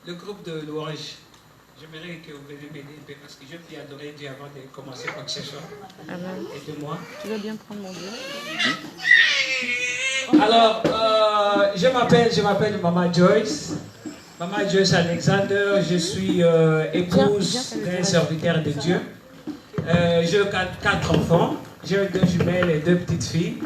le groupe de louanges, j'aimerais que vous veniez m'aider un peu parce que je puis adorer Dieu avant de commencer quoi que ce soit. Amen. Aidez-moi. Tu vas bien prendre mon Dieu. Alors, je m'appelle Maman Joyce. Maman Joyce Alexander, je suis épouse d'un serviteur de Dieu. J'ai quatre enfants, j'ai 2 jumelles et 2 petites filles.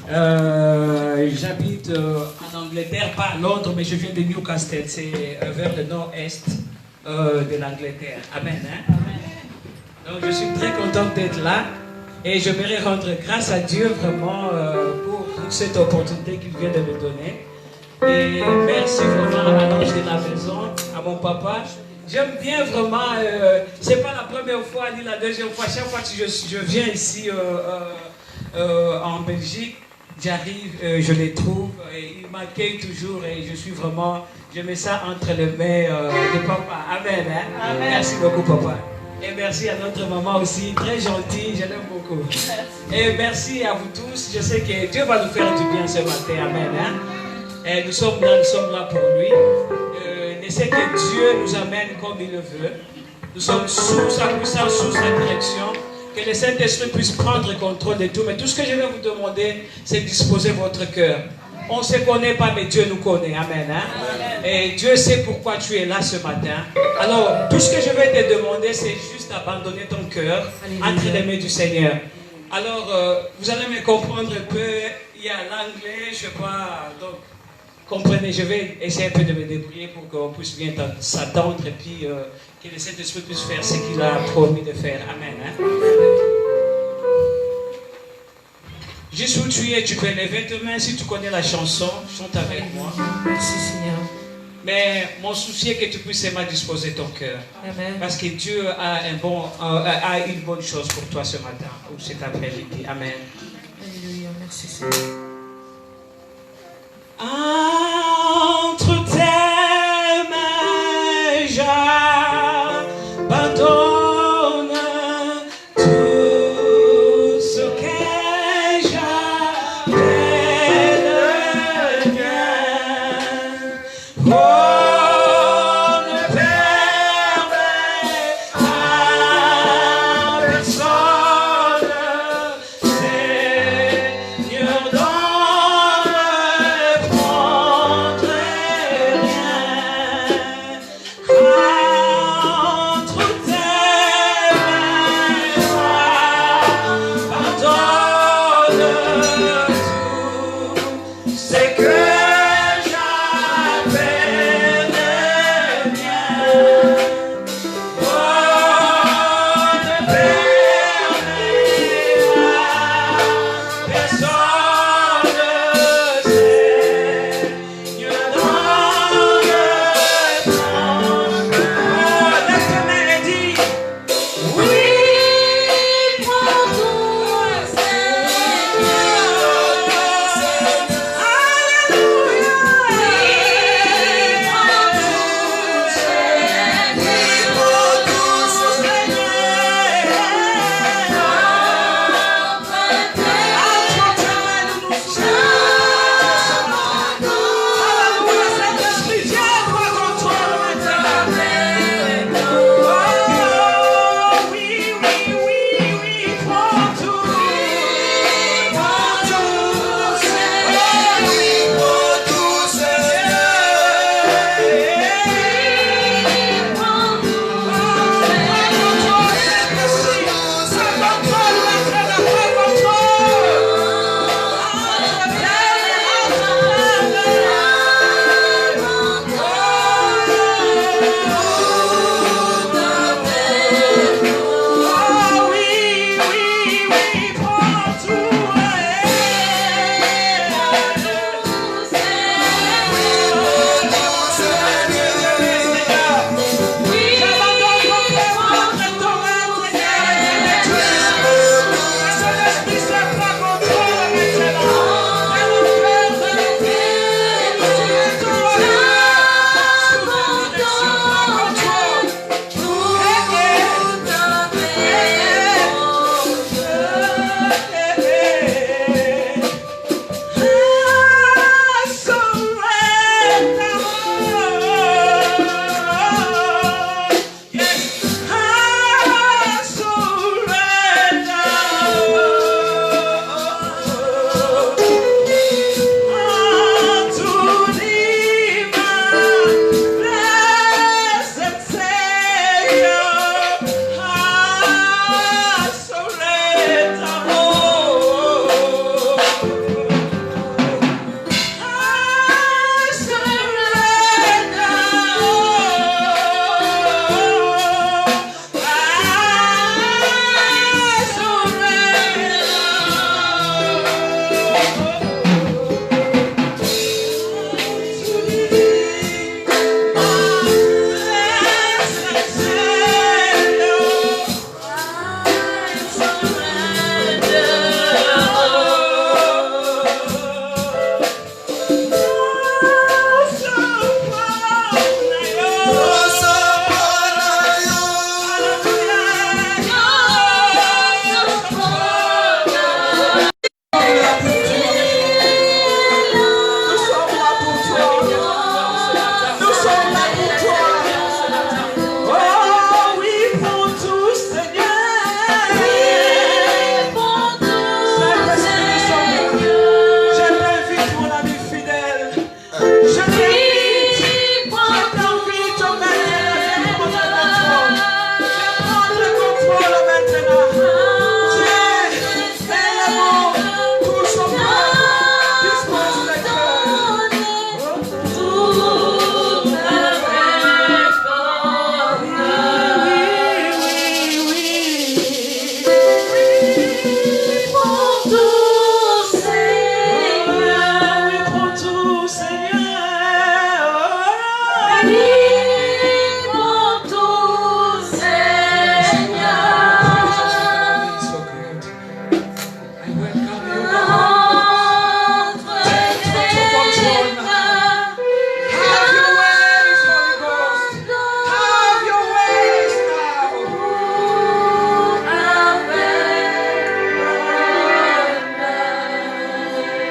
J'habite en Angleterre, pas à Londres, mais je viens de Newcastle, c'est vers le nord-est de l'Angleterre. Amen. Hein? Donc je suis très contente d'être là et j'aimerais rendre grâce à Dieu vraiment pour toute cette opportunité qu'il vient de me donner. Et merci vraiment à l'ange de la maison, à mon papa. J'aime bien vraiment, c'est pas la première fois ni la deuxième fois, chaque fois que je viens ici en Belgique, j'arrive, je les trouve, et ils m'accueillent toujours et je suis vraiment, je mets ça entre les mains de papa. Amen, hein? Amen. Merci beaucoup papa. Et merci à notre maman aussi, très gentille, je l'aime beaucoup. Et merci à vous tous, je sais que Dieu va nous faire du bien ce matin, amen. Hein? Et nous sommes là pour lui. C'est que Dieu nous amène comme il le veut. Nous sommes sous sa puissance, sous sa direction. Que le Saint-Esprit puisse prendre contrôle de tout. Mais tout ce que je vais vous demander, c'est de disposer votre cœur. On ne se connaît pas, mais Dieu nous connaît. Amen. Hein? Amen. Et Dieu sait pourquoi tu es là ce matin. Alors, tout ce que je vais te demander, c'est juste d'abandonner ton cœur entre les mains du Seigneur. Alors, vous allez me comprendre un peu. Il y a l'anglais, je ne sais pas. Donc, comprenez, je vais essayer un peu de me débrouiller pour qu'on puisse bien s'attendre et puis que le Saint-Esprit puisse faire ce qu'il a promis de faire. Amen. Hein? Juste où tu es, tu peux lever tes mains. Si tu connais la chanson, chante avec moi. Merci Seigneur. Mais mon souci est que tu puisses aimer disposer ton cœur. Amen. Parce que Dieu a une bonne chose pour toi ce matin ou cet après-midi. Amen. Alléluia, merci Seigneur. Entre tes mains, j'abandonne tout ce que j'avais de bien. Oh, ne permets à personne, Seigneur, c'est que j'avais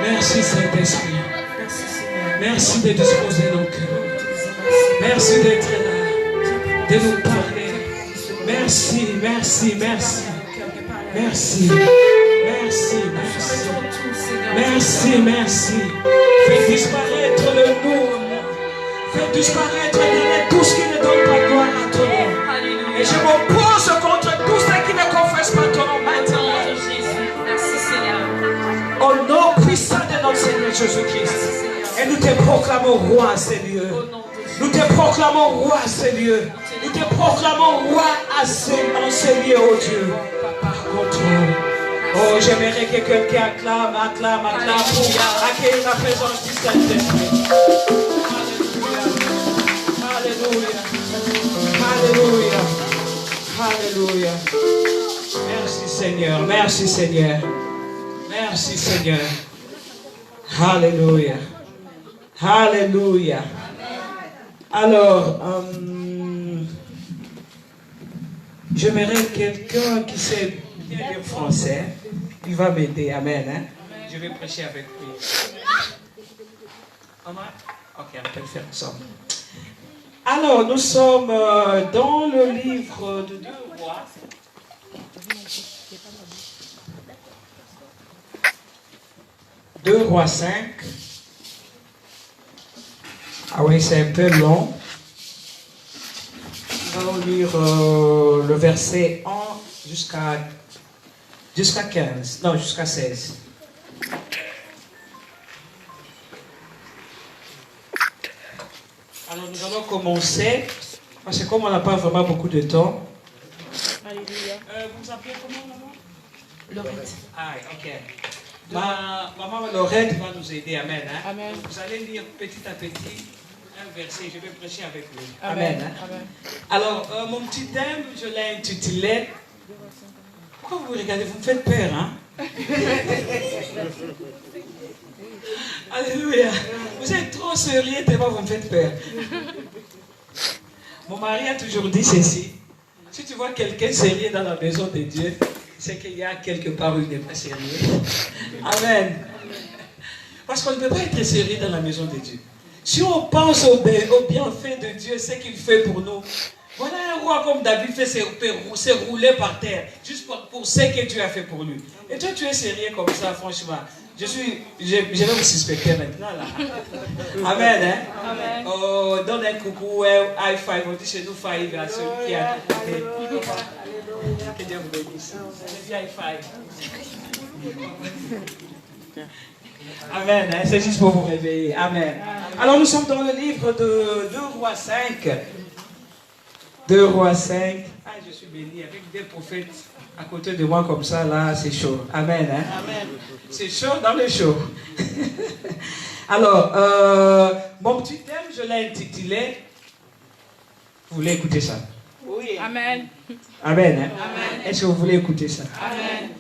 Merci Saint-Esprit. Merci de disposer nos cœurs. Merci d'être là, de nous parler. Merci, merci, merci. Merci, merci, merci. Merci, merci. Fais disparaître le nous. Fais disparaître tout ce qui ne donne pas gloire à ton nom. Et je m'oppose contre tous ceux qui ne confessent pas ton nom maintenant. Au nom puissant de notre Seigneur Jésus-Christ. Et nous te proclamons roi, Seigneur. Nous te proclamons roi, Seigneur. Nous te proclamons roi en ce lieu, oh Dieu. Par contrôle. Oh, j'aimerais que quelqu'un acclame pour accueillir la présence du Saint-Esprit. Alléluia. Alléluia. Alléluia. Alléluia. Merci Seigneur. Merci Seigneur. Merci Seigneur. Alléluia. Alléluia. Alors, j'aimerais quelqu'un qui sait bien lire français. Il va m'aider. Amen. Hein? Je vais prêcher avec lui. Ok, on peut le faire ensemble. Alors, nous sommes dans le livre de 2 Rois. 2 Rois 5. Ah oui, c'est un peu long. Nous allons lire le verset 1 jusqu'à 15. Non, jusqu'à 16. Alors nous allons commencer, parce que comme on n'a pas vraiment beaucoup de temps. Alléluia. Vous appelez comment, maman? Lorette. Ah, ok. Maman Lorette va nous aider, amen. Hein? Amen. Vous allez lire petit à petit un verset, je vais prêcher avec lui. Amen. Amen. Hein? Amen. Alors, mon petit thème, je l'ai intitulé. Pourquoi vous regardez? Vous me faites peur, hein? Alléluia. Vous êtes trop sérieux, tellement vous me faites peur. Mon mari a toujours dit ceci. Si tu vois quelqu'un sérieux dans la maison de Dieu, c'est qu'il y a quelque part où il n'est pas sérieux. Amen. Parce qu'on ne peut pas être sérieux dans la maison de Dieu. Si on pense au bienfait de Dieu, ce qu'il fait pour nous, voilà un roi comme David fait se rouler par terre, juste pour ce que Dieu a fait pour lui. Et toi, tu es sérieux comme ça, franchement. Je vais vous suspecter maintenant, là. Amen, hein? Amen. Oh, donne un coucou, un high five, on dit chez nous five à celui qui a à côté. Que Dieu vous bénisse. High five. Amen, hein? C'est juste pour vous réveiller. Amen. Alors, nous sommes dans le livre de 2 Rois 5. 2 Rois 5. Ah, je suis béni avec des prophètes à côté de moi comme ça, là, c'est chaud. Amen. Hein? Amen. C'est chaud dans le chaud. Alors, mon petit thème, je l'ai intitulé. Vous voulez écouter ça? Oui. Amen. Amen. Hein? Amen. Est-ce que vous voulez écouter ça? Amen.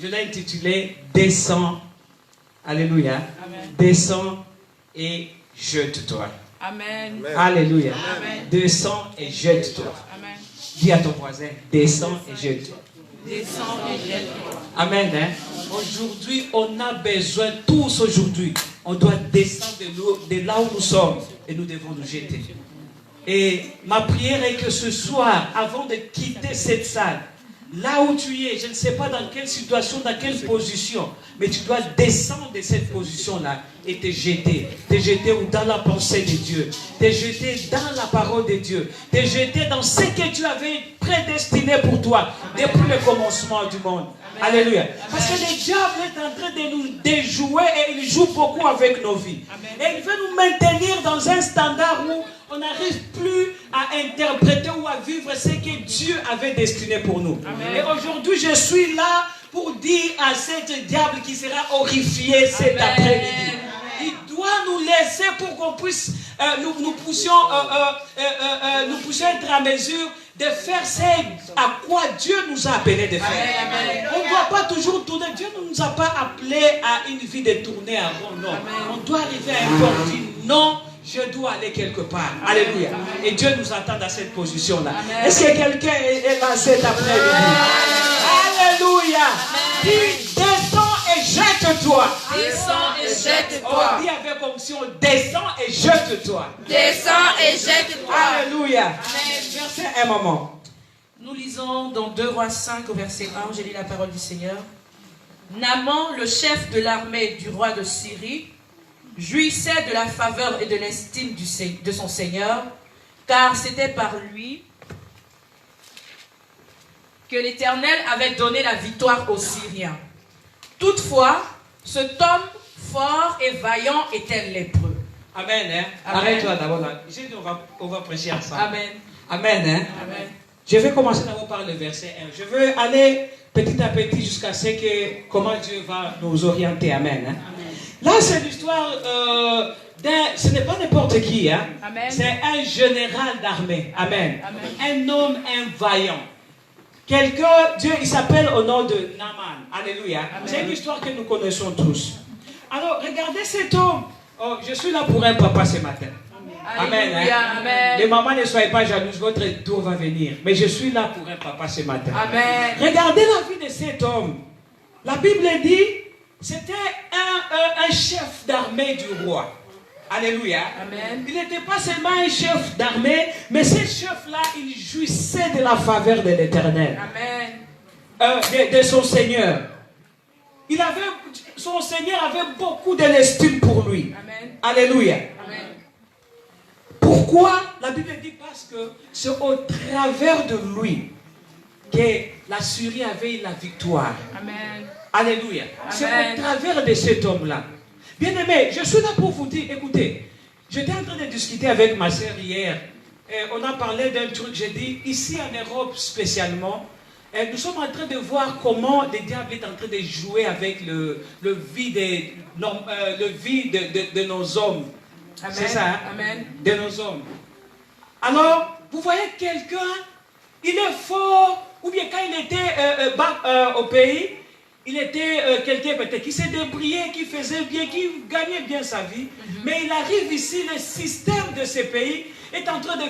Je l'ai intitulé Descends. Alléluia. Amen. Descends et jette-toi. Amen. Alléluia. Amen. Descends et jette-toi. Amen. Dis à ton voisin, descends et jette-toi. Descends et jette-toi. Amen. Hein? Aujourd'hui, on a besoin, tous aujourd'hui, on doit descendre de là où nous sommes et nous devons nous jeter. Et ma prière est que ce soir, avant de quitter cette salle, là où tu es, je ne sais pas dans quelle situation, dans quelle position, mais tu dois descendre de cette position-là et te jeter dans la pensée de Dieu, te jeter dans la parole de Dieu, te jeter dans ce que Dieu avait prédestiné pour toi depuis le commencement du monde. Amen. Alléluia. Parce que le diable est en train de nous déjouer et il joue beaucoup avec nos vies. Amen. Et il veut nous maintenir dans un standard où on n'arrive plus à interpréter ou à vivre ce que Dieu avait destiné pour nous. Amen. Et aujourd'hui, je suis là pour dire à cet diable qui sera horrifié cet après-midi. Il doit nous laisser pour qu'on puisse nous puissions être à mesure de faire ce à quoi Dieu nous a appelés de faire. Amen. On ne doit pas toujours tourner. Dieu ne nous a pas appelés à une vie de tourner en rond. Non. On doit arriver à un point où on dit non, je dois aller quelque part. Alléluia. Et Dieu nous attend dans cette position-là. Est-ce que quelqu'un est là cet après-midi? Alléluia. Dis, descends et jette-toi. Descends et jette-toi. Dis avec onction, descends et jette-toi. Descends et jette-toi. Alléluia. Amen. Verset un moment. Nous lisons dans 2 Rois 5 au verset 1, j'ai lu la parole du Seigneur. Naaman, le chef de l'armée du roi de Syrie, jouissait de la faveur et de l'estime de son Seigneur, car c'était par lui que l'Éternel avait donné la victoire aux Syriens. Toutefois, cet homme fort et vaillant était lépreux. Amen. Hein? Amen. Arrête-toi d'abord là. J'ai dit on va prêcher ensemble. Amen. Amen. Hein? Amen. Je vais commencer d'abord par le verset 1. Je veux aller petit à petit jusqu'à ce que comment Dieu va nous orienter. Amen. Hein? Amen. Là, c'est l'histoire ce n'est pas n'importe qui. Hein? Amen. C'est un général d'armée. Amen. Amen. Un homme, un vaillant. Quelqu'un, Dieu, il s'appelle au nom de Naaman. Alléluia. C'est une histoire que nous connaissons tous. Alors, regardez cet homme. Oh, je suis là pour un papa ce matin. Amen. Alléluia. Hein? Amen. Les mamans, ne soyez pas jalouses, votre tour va venir. Mais je suis là pour un papa ce matin. Amen. Regardez la vie de cet homme. La Bible dit, c'était un chef d'armée du roi. Alléluia. Amen. Il n'était pas seulement un chef d'armée, mais ce chef-là, il jouissait de la faveur de l'Éternel. Amen. De son Seigneur. Son Seigneur avait beaucoup de l'estime pour lui. Amen. Alléluia. Amen. Pourquoi? La Bible dit parce que c'est au travers de lui que la Syrie avait eu la victoire. Amen. Alléluia. C'est Amen. au travers de cet homme-là. Bien-aimé, je suis là pour vous dire, écoutez, j'étais en train de discuter avec ma sœur hier. Et on a parlé d'un truc, j'ai dit, ici en Europe spécialement, nous sommes en train de voir comment le diable est en train de jouer avec le vie de nos hommes. Amen. C'est ça, hein? Amen. De nos hommes. Alors, vous voyez quelqu'un, il est fort, ou bien quand il était au pays, il était quelqu'un peut-être qui s'est débrouillé, qui faisait bien, qui gagnait bien sa vie. Mais il arrive ici, le système de ce pays est en train de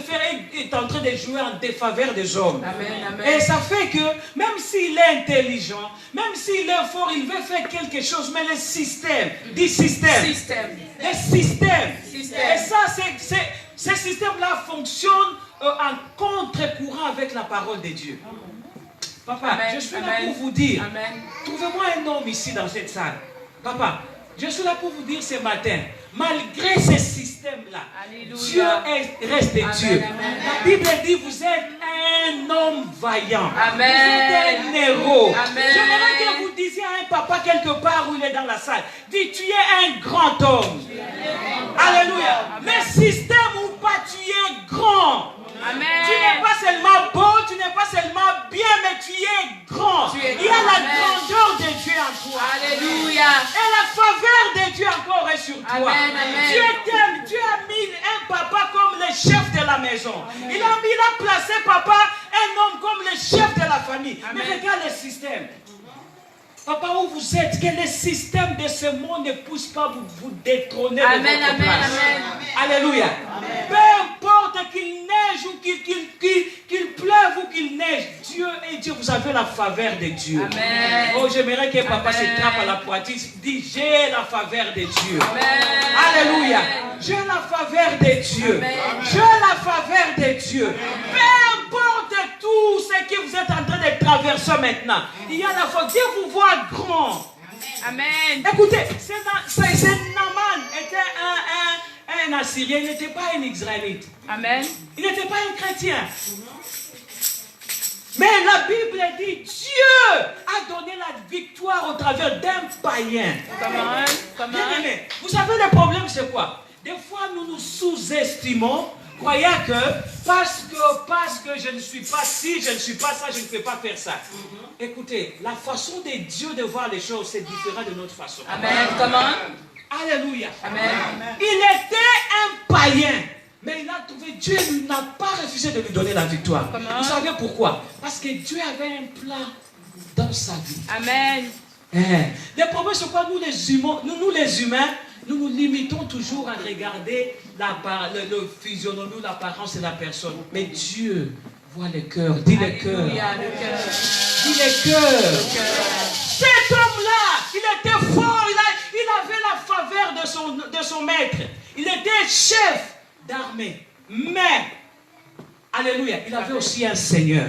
jouer en défaveur des hommes. Amen. Amen. Et ça fait que, même s'il est intelligent, même s'il est fort, il veut faire quelque chose, mais le système, dit système. Système. Le système. Système. Et ça, ce système-là fonctionne en contre-courant avec la parole de Dieu. Papa, Amen. je suis là Amen. pour vous dire, Amen. trouvez-moi un homme ici dans cette salle. Papa, je suis là pour vous dire ce matin, malgré ce système-là, Alléluia. Dieu reste Amen, Dieu. amen. La Bible dit, vous êtes un homme vaillant. Amen. Vous êtes un héros. Amen. J'aimerais que vous disiez à un papa quelque part où il est dans la salle, dis, tu es un grand homme. Alléluia. Amen. Le système ou pas, tu es grand. Amen. Tu n'es pas seulement beau, tu n'es pas seulement bien, mais tu es grand. Tu es Il y a la Amen. grandeur de Dieu en toi. Alléluia. Et la faveur de Dieu encore est sur toi. Amen, amen. Dieu t'aime. Dieu a mis un papa comme le chef de la maison. Il a placé papa, un homme comme le chef de la famille. Amen. Mais regarde le système. Papa, où vous êtes, que le système de ce monde ne pousse pas vous détrôner de Amen, votre amen, place. amen. Alléluia. Peu importe qu'il neige ou qu'il pleuve ou qu'il neige, Dieu et Dieu, vous avez la faveur de Dieu. Amen. Oh, j'aimerais que papa Amen. se trappe à la poitrine, dit, j'ai la faveur de Dieu. Amen. Alléluia. J'ai la faveur de Dieu. Amen. J'ai la faveur de Dieu. Peu importe tout ce que vous êtes en train de traverser maintenant, il y a la faveur. Dieu vous voit grand. Amen. Écoutez, Naaman était un Assyrien, il n'était pas un Israélite. Amen. Il n'était pas un chrétien. Mais la Bible dit Dieu a donné la victoire au travers d'un païen. Comment? Bien aimé, vous savez le problème c'est quoi? Des fois nous nous sous-estimons, croyant que parce que je ne suis pas ci, je ne suis pas ça, je ne peux pas faire ça. Écoutez, la façon de Dieu de voir les choses c'est différent de notre façon. Amen. Comment? Alléluia. Amen. Il était un païen. Mais il a trouvé, Dieu n'a pas refusé de lui donner la victoire. Comment? Vous savez pourquoi? Parce que Dieu avait un plan dans sa vie. Amen. Le problème, c'est quoi? Nous les humains, nous nous limitons toujours à regarder le physionomie, l'apparence de la personne. Mais Dieu voit le cœur. Dis le cœur. Alléluia, le cœur. Dis le cœur. Le cœur. Cet homme-là, il était fort. Il avait la faveur de son maître. Il était chef d'armée. Mais, alléluia, il avait aussi un Seigneur.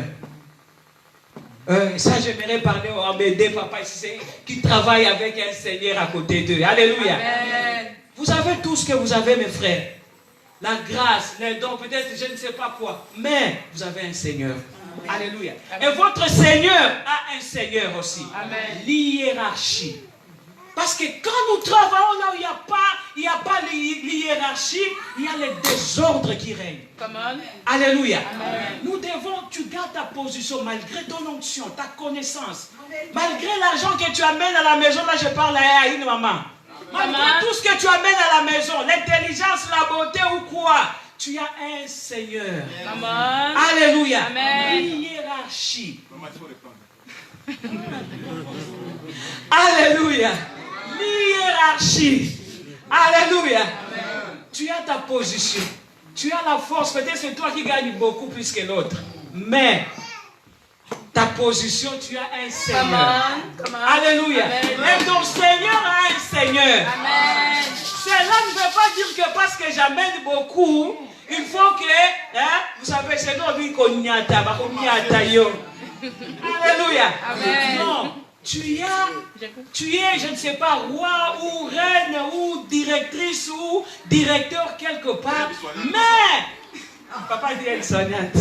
Ça, j'aimerais parler à mes deux papas ici qui travaillent avec un Seigneur à côté d'eux. Alléluia. Amen. Vous avez tout ce que vous avez, mes frères. La grâce, les dons, peut-être je ne sais pas quoi. Mais vous avez un Seigneur. Amen. Alléluia. Amen. Et votre Seigneur a un Seigneur aussi. Amen. L'hiérarchie. Parce que quand nous travaillons là où il n'y a pas l'hiérarchie, il y a le désordre qui règne. Comment? Alléluia. Amen. Nous devons, tu gardes ta position malgré ton onction, ta connaissance. Malgré l'argent que tu amènes à la maison, là je parle à une maman. Malgré tout ce que tu amènes à la maison, l'intelligence, la beauté ou quoi, tu as un Seigneur. Amen. Alléluia. Amen. Hiérarchie. Alléluia. L'hiérarchie. Alléluia. Amen. Tu as ta position. Tu as la force. Peut-être c'est toi qui gagnes beaucoup plus que l'autre. Mais ta position, tu as un Seigneur. Come on. Alléluia. Amen. Et ton Seigneur a un Seigneur. Amen. Cela ne veut pas dire que parce que j'amène beaucoup, il faut que, vous savez, c'est nous qui Alléluia. Amen. Non. Tu es, je ne sais pas, roi ou reine ou directrice ou directeur quelque part. Mais, papa dit soignante.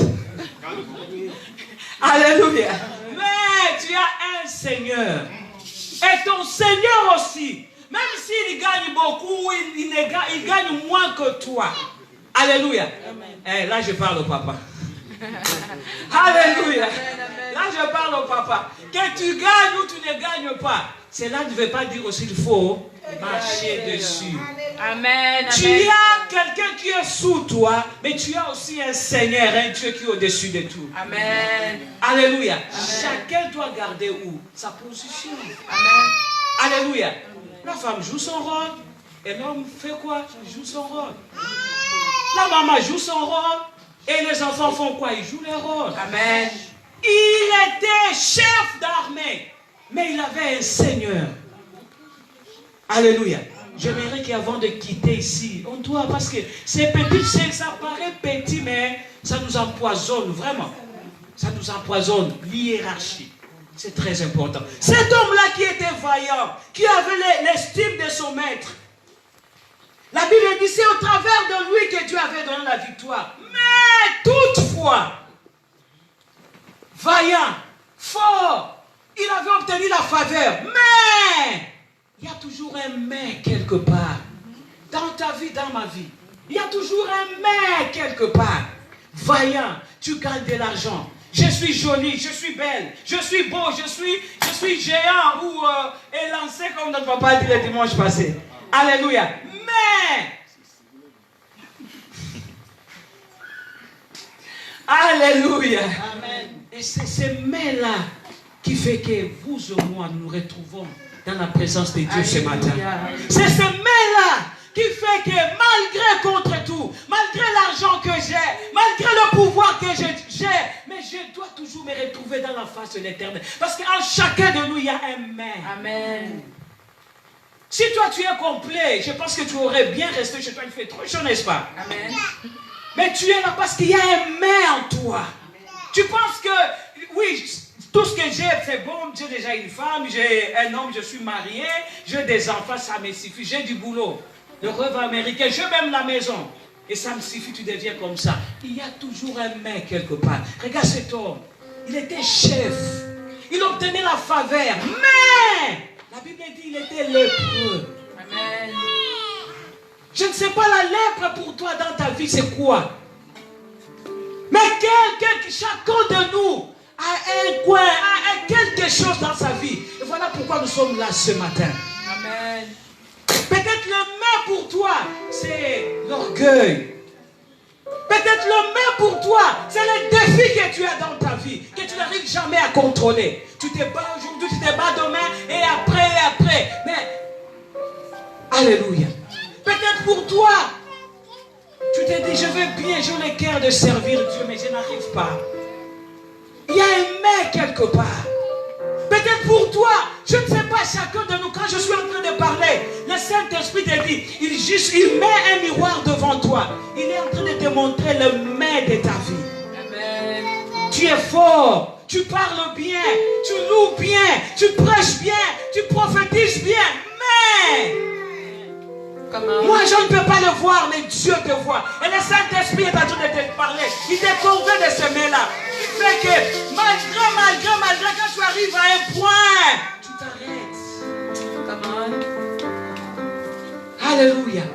Alléluia. Mais tu as un Seigneur. Et ton Seigneur aussi, même s'il gagne beaucoup, il gagne moins que toi. Alléluia. Eh, là, je parle au papa. Alléluia. Là, je parle au papa. Que tu gagnes ou tu ne gagnes pas, cela ne veut pas dire aussi qu'il faut marcher dessus. Amen. Tu as quelqu'un qui est sous toi, mais tu as aussi un Seigneur, un Dieu qui est au-dessus de tout. Amen. Alléluia. Amen. Chacun doit garder où? Sa position. Amen. Alléluia. La femme joue son rôle et l'homme fait quoi? Il joue son rôle. La maman joue son rôle et les enfants font quoi? Ils jouent leur rôle. Amen. Il était chef d'armée, mais il avait un Seigneur. Alléluia. J'aimerais qu'avant de quitter ici, on doit, parce que c'est petit, ça paraît petit, mais ça nous empoisonne, vraiment. Ça nous empoisonne, l'hiérarchie. C'est très important. Cet homme-là qui était vaillant, qui avait l'estime de son maître, la Bible dit c'est au travers de lui que Dieu avait donné la victoire. Mais toutefois, vaillant, fort, il avait obtenu la faveur. Mais il y a toujours un mais quelque part. Dans ta vie, dans ma vie. Il y a toujours un mais quelque part. Vaillant, tu gagnes de l'argent. Je suis jolie, je suis belle, je suis beau, je suis géant ou élancé comme notre papa a dit le dimanche passé. Alléluia. Mais, alléluia. Amen. Et c'est ce mais-là qui fait que vous et moi nous retrouvons dans la présence de Dieu. Alléluia. Ce matin. C'est ce mais-là qui fait que malgré contre tout, malgré l'argent que j'ai, malgré le pouvoir que j'ai, mais je dois toujours me retrouver dans la face de l'Éternel. Parce qu'en chacun de nous, il y a un mais. Amen. Si toi tu es complet, je pense que tu aurais bien resté chez toi, il fait trop chaud, n'est-ce pas? Amen. Mais tu es là parce qu'il y a un mais en toi. Amen. Tu penses que, oui, tout ce que j'ai, c'est bon, j'ai déjà une femme, j'ai un homme, je suis marié, j'ai des enfants, ça me suffit, j'ai du boulot. Le rêve américain, j'ai même la maison. Et ça me suffit, tu deviens comme ça. Il y a toujours un mais quelque part. Regarde cet homme, il était chef, il obtenait la faveur, mais la Bible dit qu'il était lépreux. Amen. Je ne sais pas la lèpre pour toi dans ta vie, c'est quoi? Mais chacun de nous a un coin, a quelque chose dans sa vie. Et voilà pourquoi nous sommes là ce matin. Amen. Peut-être Peut-être le mais pour toi, c'est l'orgueil. Peut-être le mais pour toi, c'est le défi que tu as dans ta vie, que tu n'arrives jamais à contrôler. Tu te bats aujourd'hui, tu te bats demain, et après. Mais, alléluia. Peut-être pour toi, tu te dis, je veux bien, j'ai le cœur de servir Dieu, mais je n'arrive pas. Il y a un mais quelque part. Peut-être pour toi, je ne sais pas, chacun de nous, quand je suis en train de parler, le Saint-Esprit te dit, il met un miroir devant toi. Il est en train de te montrer le mais de ta vie. Amen. Tu es fort, tu parles bien, tu loues bien, tu prêches bien, tu prophétises bien, mais moi je ne peux pas le voir, mais Dieu te voit. Et le Saint-Esprit est en train de te parler. Il te convainc de ce mais-là. Il fait que malgré, quand tu arrives à un point, tu t'arrêtes. Alléluia.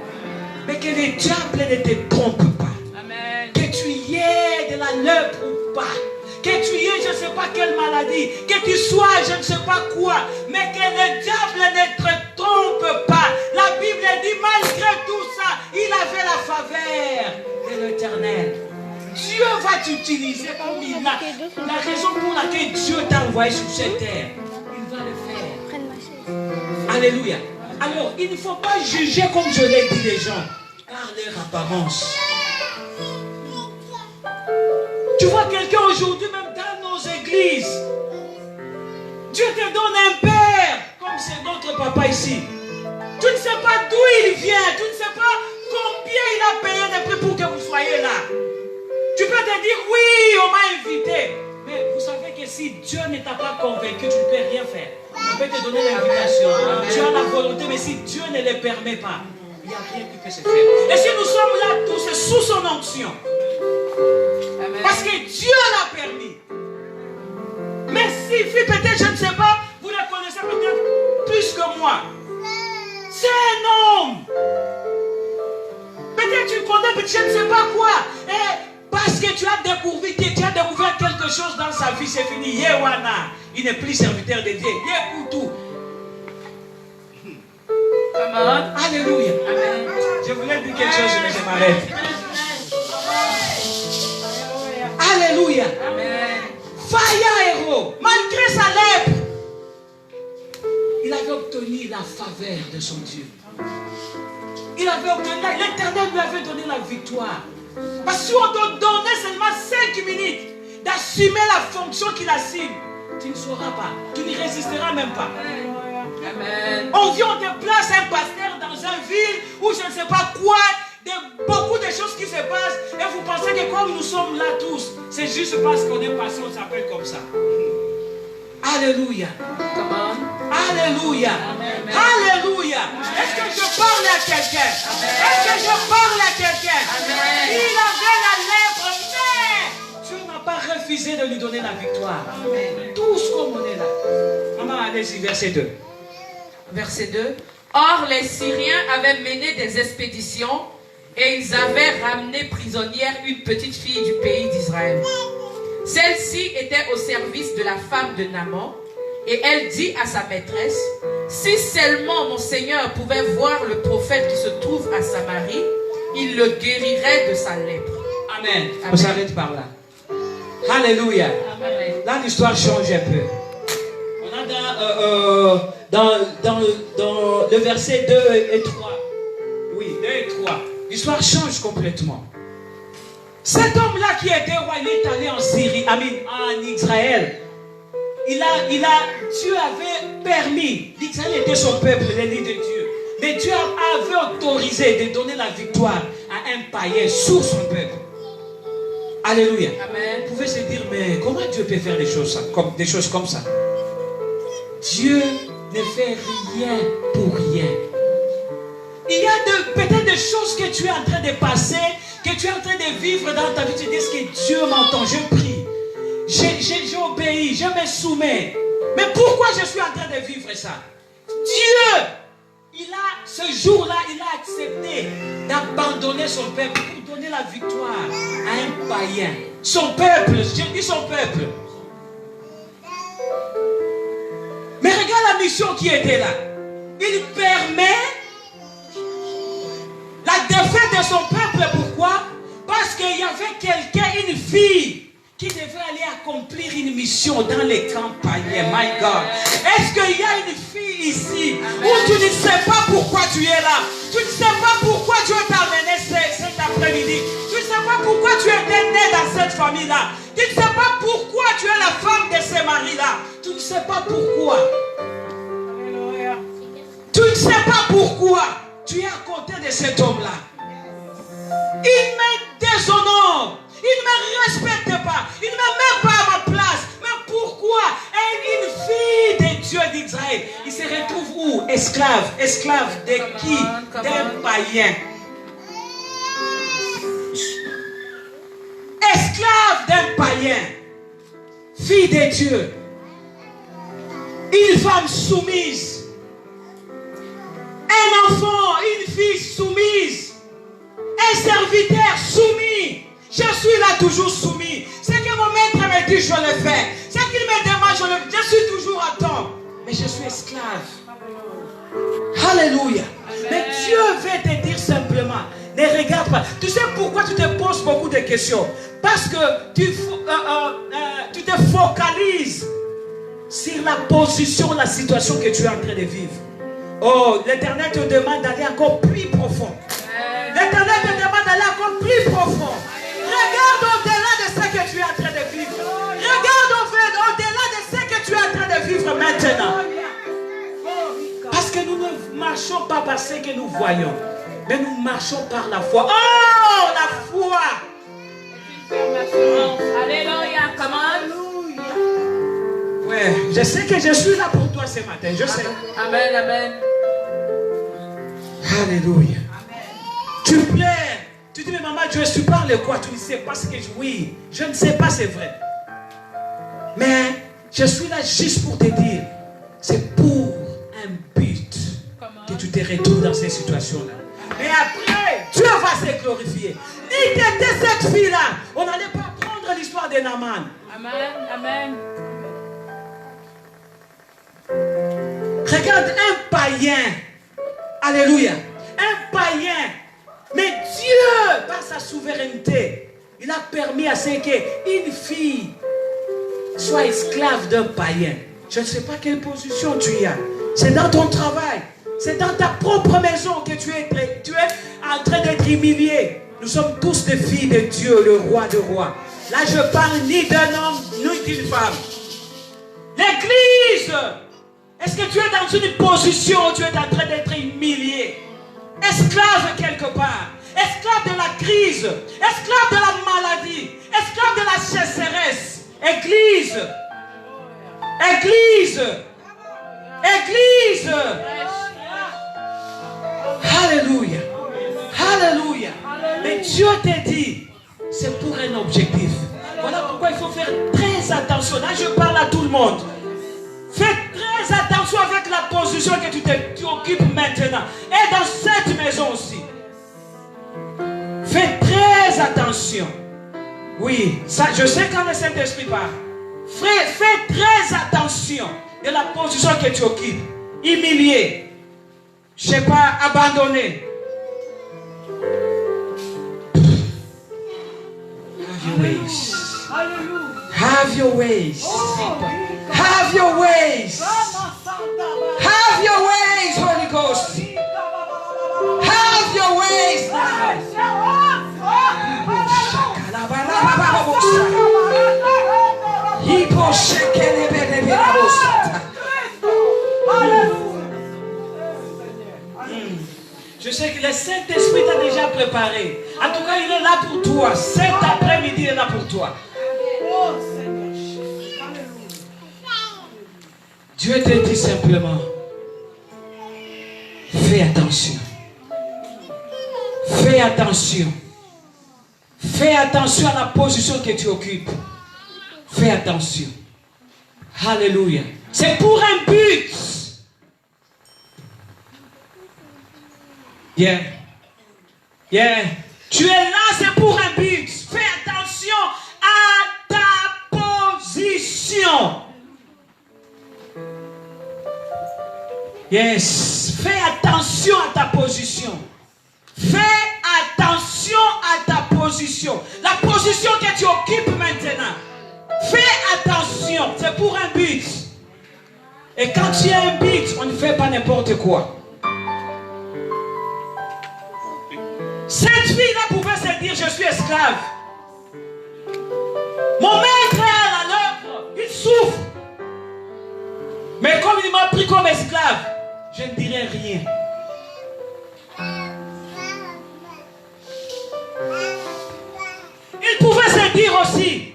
Mais que le diable ne te trompe pas. Amen. Que tu y aies de la lèpre ou pas. Que tu y aies je ne sais pas quelle maladie. Que tu sois je ne sais pas quoi. Mais que le diable ne te trompe pas. La Bible dit malgré tout ça, il avait la faveur de l'Éternel. Dieu va t'utiliser comme il a. La raison pour laquelle Dieu t'a envoyé sur cette terre, il va le faire. Alléluia. Alors, il ne faut pas juger comme je l'ai dit les gens, par leur apparence. Tu vois quelqu'un aujourd'hui, même dans nos églises, Dieu te donne un père, comme c'est notre papa ici. Tu ne sais pas d'où il vient, tu ne sais pas combien il a payé de prix pour que vous soyez là. Tu peux te dire, oui, on m'a invité. Mais vous savez que si Dieu ne t'a pas convaincu, tu ne peux rien faire. On peut te donner l'invitation. Tu as la volonté, mais si Dieu ne le permet pas, il n'y a rien qui peut se faire. Et si nous sommes là tous, c'est sous son onction. Parce que Dieu l'a permis. Mais si, peut-être, je ne sais pas, vous le connaissez peut-être plus que moi. C'est un homme. Peut-être tu connais, peut-être je ne sais pas quoi. Et parce que tu as découvert quelque chose dans sa vie, c'est fini. Yewana, il n'est plus serviteur de Dieu. Yekutu. Amen. Alléluia. Amen. Je voulais dire quelque chose, mais je m'arrête. Alléluia. Amen. Faya héros, malgré sa lèpre, il avait obtenu la faveur de son Dieu. Il avait obtenu, l'Éternel lui avait donné la victoire. Parce que si on te donnait seulement 5 minutes d'assumer la fonction qu'il assume, tu ne sauras pas, tu ne résisteras même pas. Amen. On vient, on te place un pasteur dans une ville où je ne sais pas quoi, beaucoup de choses qui se passent, et vous pensez que comme nous sommes là tous, c'est juste parce qu'on est passé, on s'appelle comme ça. Alléluia. Alléluia. Amen. Alléluia. Est-ce que je parle à quelqu'un? Est-ce que je parle à quelqu'un? Il avait la lèpre, mais Dieu n'a pas refusé de lui donner la victoire. Amen. Tous comme on est là. Maman, allez-y, verset 2. Verset 2. Or, les Syriens avaient mené des expéditions et ils avaient ramené prisonnière une petite fille du pays d'Israël. Celle-ci était au service de la femme de Naaman et elle dit à sa maîtresse, si seulement mon Seigneur pouvait voir le prophète qui se trouve à Samarie, il le guérirait de sa lèpre. Amen. On s'arrête par là. Alléluia. Amen. Là, l'histoire change un peu. On a dans le verset 2 et 3. Oui, 2 et 3. L'histoire change complètement. Cet homme-là qui était roi, il est allé en Syrie, en Israël. Dieu avait permis, l'Israël était son peuple, l'ennemi de Dieu. Mais Dieu avait autorisé de donner la victoire à un païen sur son peuple. Alléluia. Amen. Vous pouvez se dire, mais comment Dieu peut faire des choses comme ça? Dieu ne fait rien pour rien. Il y a peut-être des choses que tu es en train de passer, que tu es en train de vivre dans ta vie. Tu dis, est-ce que Dieu m'entend? Je prie. J'ai obéi, je me soumets. Mais pourquoi je suis en train de vivre ça? Dieu, ce jour-là, il a accepté d'abandonner son peuple pour donner la victoire à un païen. Son peuple, je dis son peuple. Mais regarde la mission qui était là. Il permet de son peuple. Pourquoi? Parce qu'il y avait quelqu'un, une fille, qui devait aller accomplir une mission dans les camps païens. My God. Est-ce qu'il y a une fille ici où tu ne sais pas pourquoi tu es là? Tu ne sais pas pourquoi Dieu t'a amené cet après-midi. Tu ne sais pas pourquoi tu étais né dans cette famille-là. Tu ne sais pas pourquoi tu es la femme de ce mari-là. Tu ne sais pas pourquoi. Tu ne sais pas pourquoi tu es à côté de cet homme-là. Il me déshonore. Il ne me respecte pas. Il ne me met pas à ma place. Mais pourquoi une fille de Dieu d'Israël, il se retrouve où? Esclave. Esclave de qui? D'un païen. Esclave d'un païen. Fille de Dieu. Une femme soumise. Un enfant, une fille soumise. Un serviteur soumis. Je suis là toujours soumis. Ce que mon maître me dit, je le fais. Ce qu'il me demande, je le fais. Je suis toujours à temps. Mais je suis esclave. Alléluia. Mais Dieu veut te dire simplement, ne regarde pas. Tu sais pourquoi tu te poses beaucoup de questions? Parce que tu te focalises sur la position, la situation que tu es en train de vivre. Oh, l'Éternel te demande d'aller encore plus profond. L'Éternel te demande d'aller encore plus profond. Regarde au-delà de ce que tu es en train de vivre. Regarde au-delà de ce que tu es en train de vivre maintenant. Parce que nous ne marchons pas par ce que nous voyons, mais nous marchons par la foi. Oh, la foi! Alléluia, come on. Ouais, je sais que je suis là pour toi ce matin, je sais. Amen, amen. Alléluia. Tu pleures. Tu dis, mais maman, je suis parle quoi? Tu ne sais pas ce que je... Oui, je ne sais pas, c'est vrai. Mais je suis là juste pour te dire, c'est pour un but que tu te retrouves dans ces situations-là. Mais après, Dieu va se glorifier. Ni t'étais cette fille-là, on n'allait pas prendre l'histoire de Naaman. Amen, amen. Regarde un païen. Alléluia. Un païen. Mais Dieu, par sa souveraineté, il a permis à ce qu'une fille soit esclave d'un païen. Je ne sais pas quelle position tu as. C'est dans ton travail. C'est dans ta propre maison que tu es en train d'être humilié. Nous sommes tous des filles de Dieu, le roi de rois. Là, je parle ni d'un homme, ni d'une femme. L'église, est-ce que tu es dans une position où tu es en train d'être humilié? Esclave quelque part, esclave de la crise, esclave de la maladie, esclave de la sécheresse. Église, église, église. Alléluia, alléluia. Mais Dieu te dit, c'est pour un objectif. Voilà pourquoi il faut faire très attention. Là, je parle à tout le monde. Fais très attention avec la position que tu occupes maintenant. Et dans cette maison aussi. Fais très attention. Oui, ça, je sais quand le Saint-Esprit parle. Fais très attention de la position que tu occupes. Humilié. Je ne sais pas, abandonné. Have your ways. Have your ways. Have your ways. Have your ways, Holy Ghost. Have your ways Je sais que le Saint-Esprit t'a déjà préparé. En tout cas, il est là pour toi. Cet après-midi, il est là pour toi. Dieu te dit simplement, fais attention. Fais attention. Fais attention à la position que tu occupes. Fais attention. Alléluia. C'est pour un but. Yeah. Yeah. Tu es là, c'est pour un but. Fais attention à ta position. Yes. Fais attention à ta position. Fais attention position. La position que tu occupes maintenant. Fais attention, c'est pour un but. Et quand tu as un but, on ne fait pas n'importe quoi. Cette fille-là pouvait se dire, je suis esclave. Mon maître est à l'œuvre, il souffre. Mais comme il m'a pris comme esclave, je ne dirai rien. Il pouvait se dire aussi,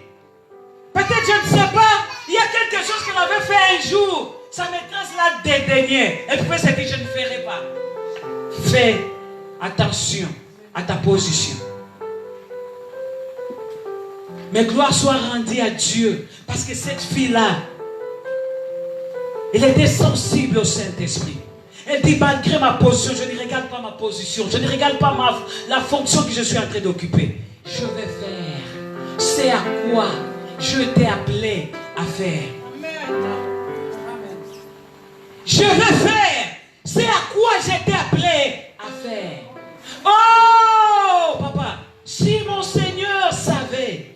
peut-être je ne sais pas, il y a quelque chose qu'elle avait fait un jour, sa maîtresse l'a dédaigné. Elle pouvait se dire, je ne ferai pas. Fais attention à ta position. Mais gloire soit rendue à Dieu, parce que cette fille-là, elle était sensible au Saint-Esprit. Elle dit, malgré ma position, je ne regarde pas ma position, je ne regarde pas la fonction que je suis en train d'occuper. Je vais faire. C'est à quoi je t'ai appelé à faire. Je vais faire. C'est à quoi je t'ai appelé à faire. Oh, papa, si mon Seigneur savait.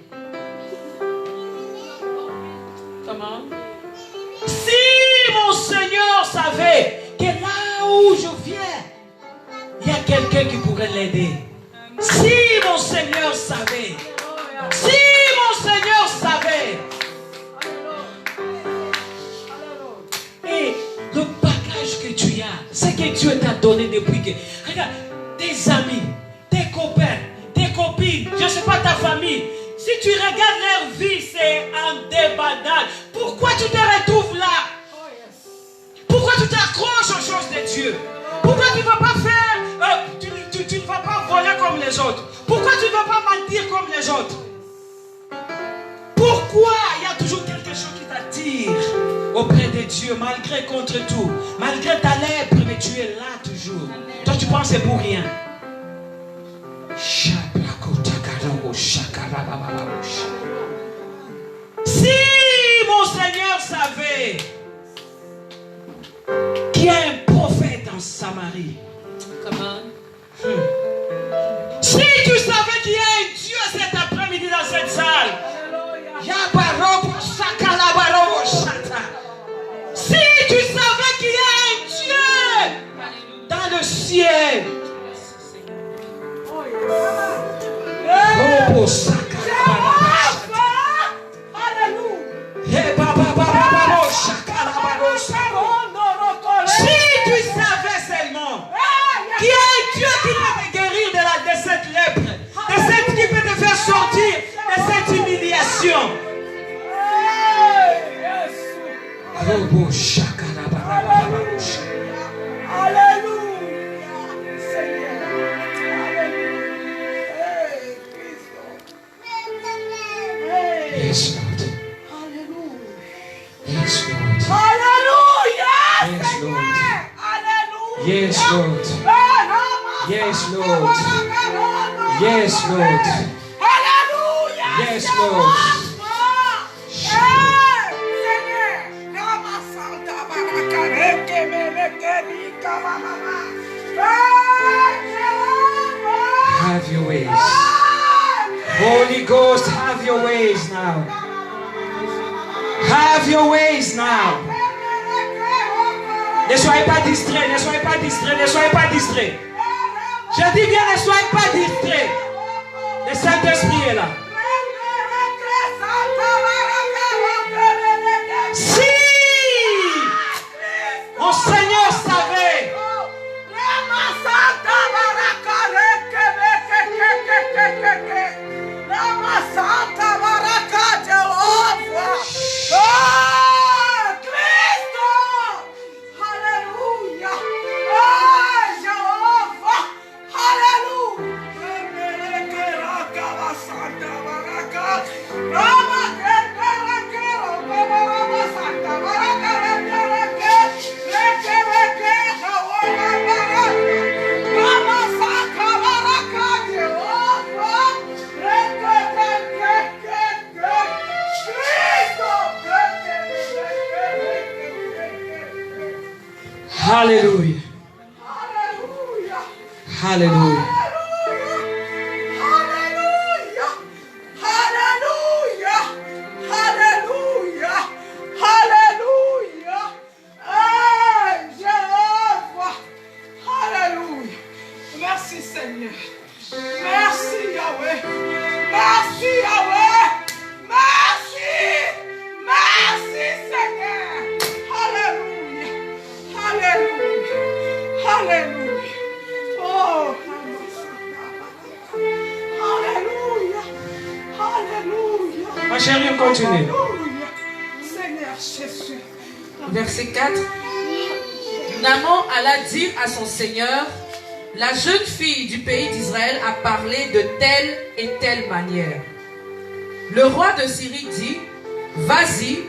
Comment? Si mon Seigneur savait que là où je viens, il y a quelqu'un qui pourrait l'aider. Si mon Seigneur savait. Si mon Seigneur savait. Et le bagage que tu as, c'est que Dieu t'a donné depuis que... Regarde, tes amis, tes copains, tes copines, je ne sais pas ta famille. Si tu regardes leur vie, c'est un débandade. Pourquoi tu te retrouves là? Pourquoi tu t'accroches aux choses de Dieu? Pourquoi tu ne vas pas faire, tu ne vas pas voler comme les autres? Pourquoi tu ne vas pas mentir comme les autres? Pourquoi il y a toujours quelque chose qui t'attire auprès de Dieu, malgré contre tout, malgré ta lèpre, mais tu es là toujours. Toi tu penses c'est pour rien. Si mon Seigneur savait qu'il y a un prophète en Samarie. Comment? Si tu savais qu'il y a un Dieu cet après-midi dans cette salle. Si tu savais qu'il y a un Dieu dans le ciel. Si tu savais seulement qu'il y a un Dieu qui peut te guérir de cette lèpre, qui peut te faire sortir de cette humiliation. Yes, Lord. Yes, Lord. Yes, Lord. Yes, Lord. Yes, Lord. Yes, Lord. Have your ways. Holy Ghost, have your ways now. Have your ways now. Ne soyez pas distraits, ne soyez pas distraits, ne soyez pas distraits. Je dis bien, ne soyez pas distraits. Le Saint-Esprit est là. Si mon Seigneur savait. Hallelujah. Hallelujah. Ma chérie, on continue. Seigneur Jésus. Verset 4. Naaman alla dire à son seigneur, la jeune fille du pays d'Israël a parlé de telle et telle manière. Le roi de Syrie dit, vas-y,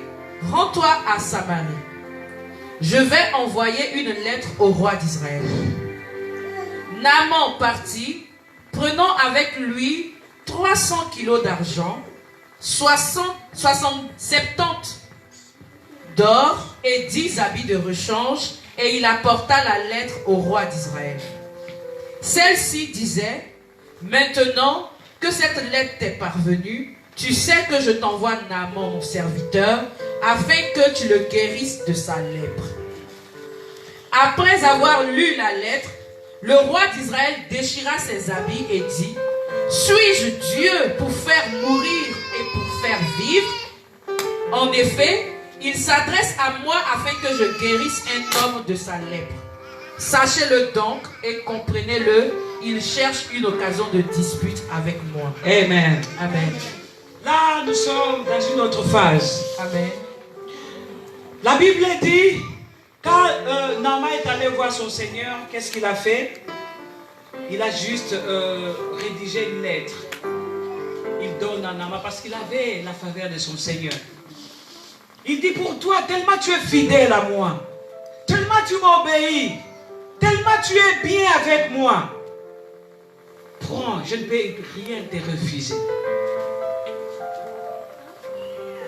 rends-toi à Samarie. Je vais envoyer une lettre au roi d'Israël. Naaman partit, prenant avec lui 300 kilos d'argent, 70 d'or et 10 habits de rechange, et il apporta la lettre au roi d'Israël. Celle-ci disait, maintenant que cette lettre t'est parvenue, tu sais que je t'envoie Naaman, mon serviteur, afin que tu le guérisses de sa lèpre. Après avoir lu la lettre, le roi d'Israël déchira ses habits et dit, suis-je Dieu pour faire mourir et pour faire vivre? En effet, il s'adresse à moi afin que je guérisse un homme de sa lèpre. Sachez-le donc et comprenez-le, il cherche une occasion de dispute avec moi. Amen. Amen. Là, nous sommes dans une autre phase. Amen. La Bible dit, quand Naaman est allé voir son Seigneur, qu'est-ce qu'il a fait? Il a juste rédigé une lettre. Il donne à Naaman parce qu'il avait la faveur de son Seigneur. Il dit, pour toi, tellement tu es fidèle à moi, tellement tu m'obéis, tellement tu es bien avec moi, prends, je ne vais rien te refuser.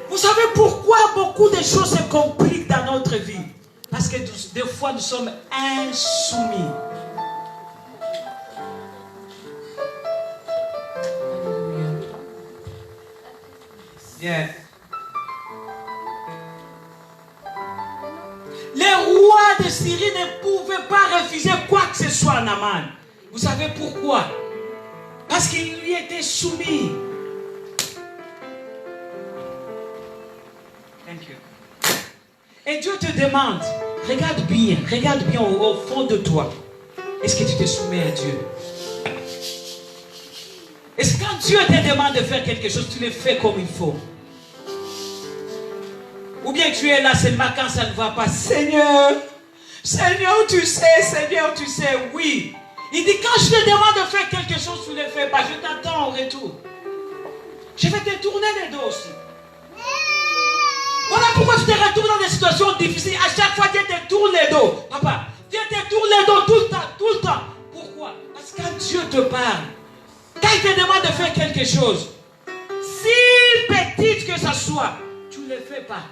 Vous savez pourquoi beaucoup de choses se compliquent dans notre vie? Parce que des fois, nous sommes insoumis. Yeah. Les rois de Syrie ne pouvaient pas refuser quoi que ce soit à Naaman. Vous savez pourquoi? Parce qu'il lui était soumis. Thank you. Et Dieu te demande, regarde bien au fond de toi. Est-ce que tu te soumets à Dieu? Est-ce que quand Dieu te demande de faire quelque chose, tu le fais comme il faut? Ou bien tu es là seulement quand ça ne va pas. Seigneur, tu sais, oui. Il dit, quand je te demande de faire quelque chose, tu ne le fais pas. Je t'attends au retour. Je vais te tourner les dos aussi. Voilà pourquoi tu te retrouves dans des situations difficiles. À chaque fois, Dieu te tourne les dos. Papa, Dieu te tourne les dos tout le temps. Pourquoi? Parce que quand Dieu te parle, quand il te demande de faire quelque chose, si petite que ça soit, tu ne le fais pas.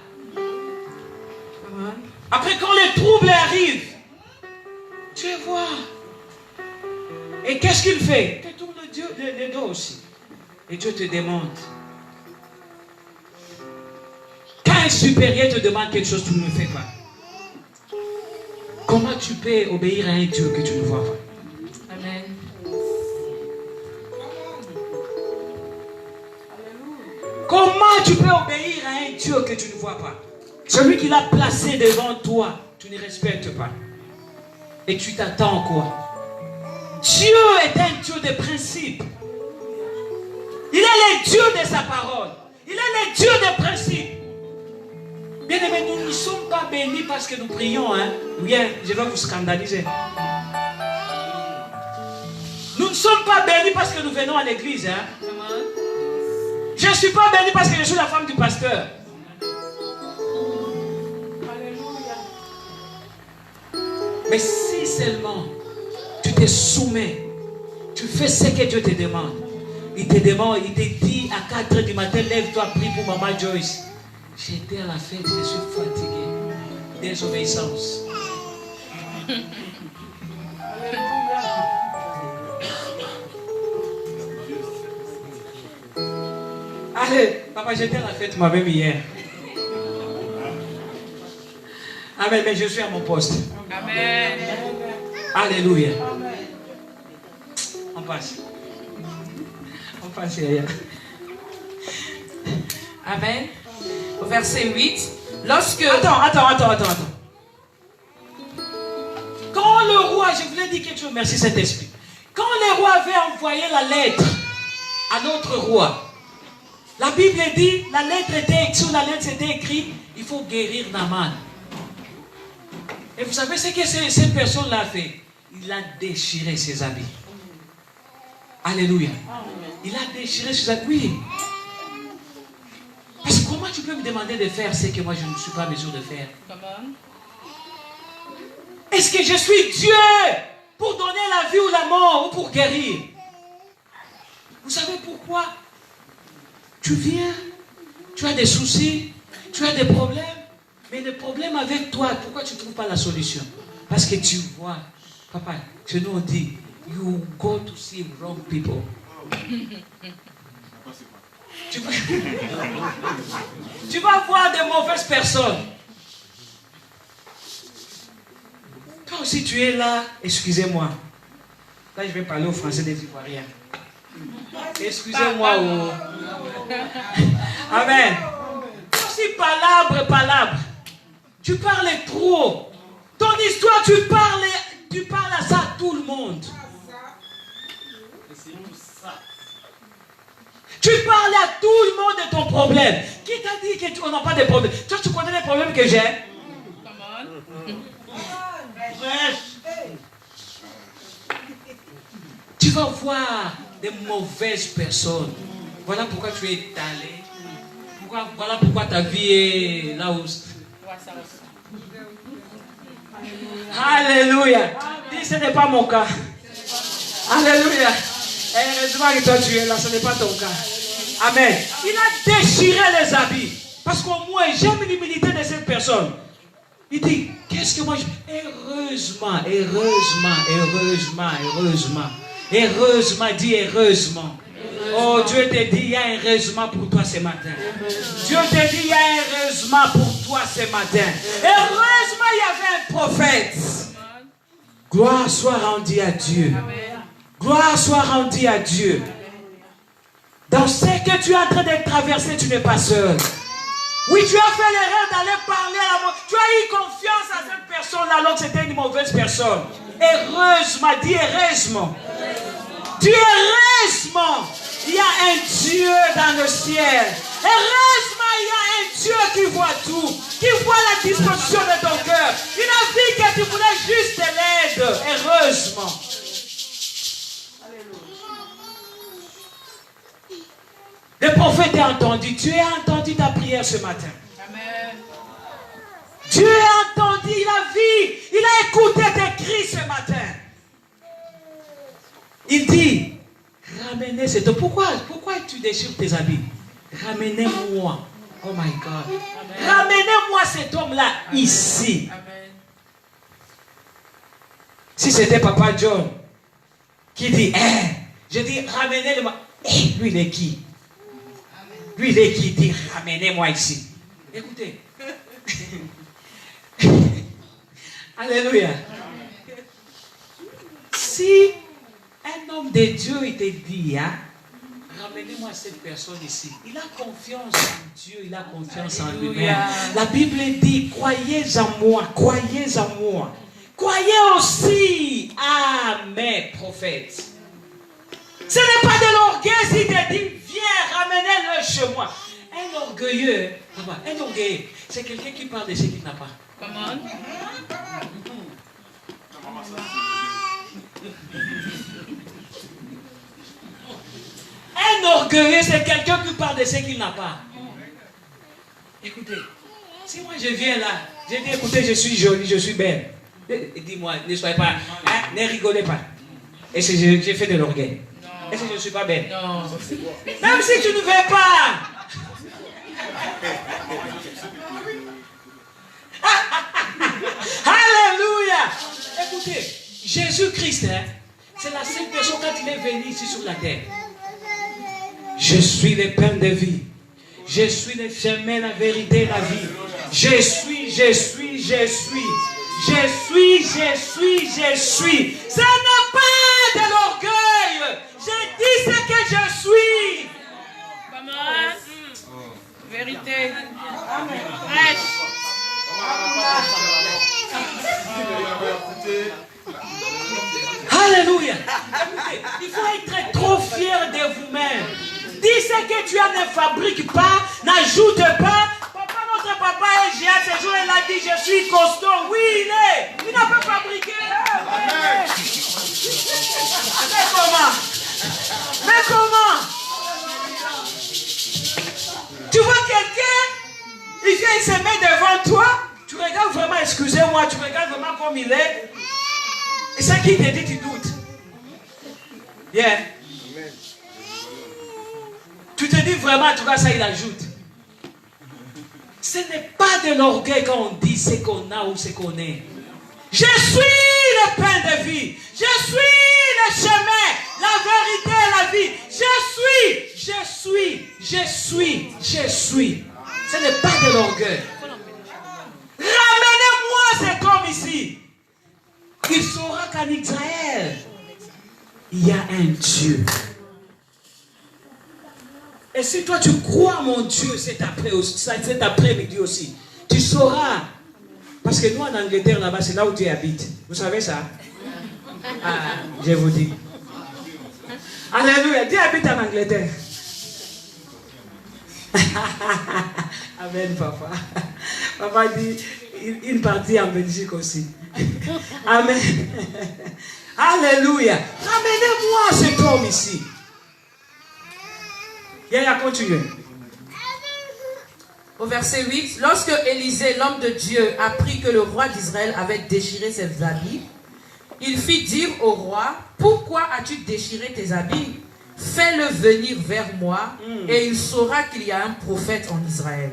Après, quand les troubles arrivent, tu vois. Et qu'est-ce qu'il fait? Il te tourne les dos aussi. Et Dieu te demande. Quand un supérieur te demande quelque chose, tu ne le fais pas. Comment tu peux obéir à un Dieu que tu ne vois pas? Amen. Comment tu peux obéir à un Dieu que tu ne vois pas? Celui qui l'a placé devant toi, tu ne respectes pas. Et tu t'attends quoi? Dieu est un Dieu de principes. Il est le Dieu de sa parole. Il est le Dieu des principes. Bien aimé, nous ne sommes pas bénis parce que nous prions. Hein? Oui, je vais vous scandaliser. Nous ne sommes pas bénis parce que nous venons à l'église. Hein? Je ne suis pas béni parce que je suis la femme du pasteur. Mais si seulement tu te soumets, tu fais ce que Dieu te demande. Il te dit à 4 h du matin, lève-toi, prie pour maman Joyce. J'étais à la fête, je suis fatigué. Désobéissance. Allez, papa, j'étais à la fête moi-même hier. Amen, mais je suis à mon poste. Amen. Alléluia. On passe. On passe hier. Amen. Au verset 8. Lorsque... Attends. Quand le roi, je voulais dire quelque chose, merci Saint-Esprit. Quand le roi avait envoyé la lettre à notre roi, La Bible dit, la lettre était, sur la lettre c'était écrit, il faut guérir Naaman. Et vous savez ce que cette personne-là a fait? Il a déchiré ses habits. Alléluia. Il a déchiré ses habits. Oui. Parce que comment tu peux me demander de faire ce que moi je ne suis pas en mesure de faire? Est-ce que je suis Dieu pour donner la vie ou la mort ou pour guérir? Vous savez pourquoi? Tu viens, tu as des soucis, tu as des problèmes, mais le problème avec toi, pourquoi tu ne trouves pas la solution? Parce que tu vois, papa, chez nous on dit, you go to see wrong people. Tu vas voir de mauvaises personnes. Quand aussi tu es là, excusez-moi. Là, je vais parler au français des Ivoiriens. Excusez-moi. Oh. Amen. Aussi palabre. Tu parles trop. Ton histoire, tu parles à ça à tout le monde. Tu parles à tout le monde de ton problème. Qui t'a dit qu'on n'a pas de problème? Toi, tu connais les problèmes que j'ai? Tu vas voir des mauvaises personnes. Voilà pourquoi tu es étalé. Voilà pourquoi ta vie est là où. Alléluia. Dis, ce n'est pas mon cas. Alléluia. Heureusement que toi tu es là, ce n'est pas ton cas. Amen. Il a déchiré les habits. Parce qu'au moins, j'aime l'humilité de cette personne. Il dit, qu'est-ce que moi je... Heureusement, dis heureusement. Oh, Dieu te dit, il y a un heureusement pour toi ce matin. Dieu te dit, il y a un heureusement pour toi ce matin. Heureusement, il y avait un prophète. Gloire soit rendue à Dieu. Gloire soit rendue à Dieu. Dans ce que tu es en train de traverser, tu n'es pas seul. Oui, tu as fait l'erreur d'aller parler à la mort. Tu as eu confiance à cette personne alors que c'était une mauvaise personne. Heureusement, dis heureusement. Dis heureusement. Il y a un Dieu dans le ciel. Heureusement, il y a un Dieu qui voit tout. Qui voit la disposition de ton cœur. Il a vu que tu voulais juste de l'aide. Heureusement. Le prophète a entendu. Dieu a entendu ta prière ce matin. Amen. Dieu a entendu, il a vu, il a écouté tes cris ce matin. Il dit, ramenez cet homme. Pourquoi tu déchires tes habits? Ramenez-moi. Oh my God. Amen. Ramenez-moi cet homme-là ici. Amen. Si c'était Papa John qui dit, je dis, ramenez-le-moi. Lui, il est qui? Lui, il est qui dit, ramenez-moi ici. Écoutez. Alléluia. Si un homme de Dieu, il te dit, hein, ramenez-moi cette personne ici. Il a confiance en Dieu, il a confiance en lui-même. La Bible dit, croyez en moi, croyez en moi. Croyez aussi à mes prophètes. Ce n'est pas de l'orgueil s'il te dit, viens, ramenez-le chez moi. Un orgueilleux, c'est quelqu'un qui parle de ce qu'il n'a pas. Comment? Un orgueilleux, c'est quelqu'un qui parle de ce qu'il n'a pas. Écoutez, si moi je viens là, je dis, écoutez, je suis jolie, je suis belle. Dis-moi, ne soyez pas, hein, ne rigolez pas. Et si j'ai fait de l'orgueil? Est-ce que je ne suis pas belle? Non. Même si tu ne veux pas. Alléluia. Écoutez, Jésus-Christ, hein, c'est la seule personne quand il est venu ici sur la terre. Je suis le pain de vie. Je suis le chemin, la vérité, la vie. Je suis. Ce n'est pas de l'orgueil. Je dis ce que je suis. Vérité. Alléluia. Écoutez, il faut être trop fier de vous-même. Dis ce que tu as ne fabrique pas, n'ajoute pas. Papa, notre papa est géant. Ce jour, il a dit, je suis costaud. Oui, il est. Il n'a pas fabriqué. Mais comment? Mais comment? Tu vois quelqu'un, il vient, il se met devant toi. Tu regardes vraiment, excusez-moi, tu regardes vraiment comme il est. Et ça qui te dit, tu doutes. Yeah. Tu te dis vraiment, en tout cas, ça il ajoute. Ce n'est pas de l'orgueil quand on dit ce qu'on a ou ce qu'on est. Je suis le pain de vie. Je suis le chemin, la vérité et la vie. Je suis. Ce n'est pas de l'orgueil. Ramenez-moi cet homme ici. Il saura qu'en Israël, il y a un Dieu. Et si toi tu crois mon Dieu cet après-midi aussi, tu sauras. Parce que nous en Angleterre là-bas, c'est là où Dieu habite. Vous savez ça? Ah, je vous dis. Alléluia, Dieu habite en Angleterre. Amen, papa. Papa dit une partie en Belgique aussi. Amen. Alléluia. Ramenez-moi cet homme ici. Il a continué. Au verset 8, lorsque Élisée, l'homme de Dieu, apprit que le roi d'Israël avait déchiré ses habits, il fit dire au roi, pourquoi as-tu déchiré tes habits? Fais-le venir vers moi et il saura qu'il y a un prophète en Israël.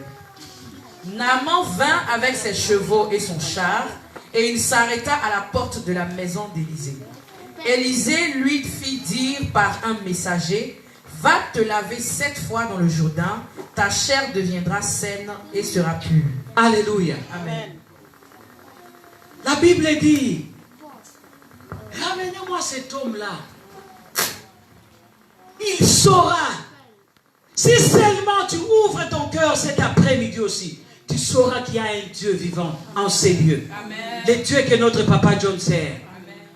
Naaman vint avec ses chevaux et son char et il s'arrêta à la porte de la maison d'Élisée. Élisée lui fit dire par un messager, va te laver 7 fois dans le Jourdain, ta chair deviendra saine et sera pure. Alléluia. Amen. La Bible dit, ramenez-moi cet homme-là. Il saura. Si seulement tu ouvres ton cœur cet après-midi aussi, tu sauras qu'il y a un Dieu vivant en ces lieux. Amen. Le Dieu que notre papa John sert. Amen.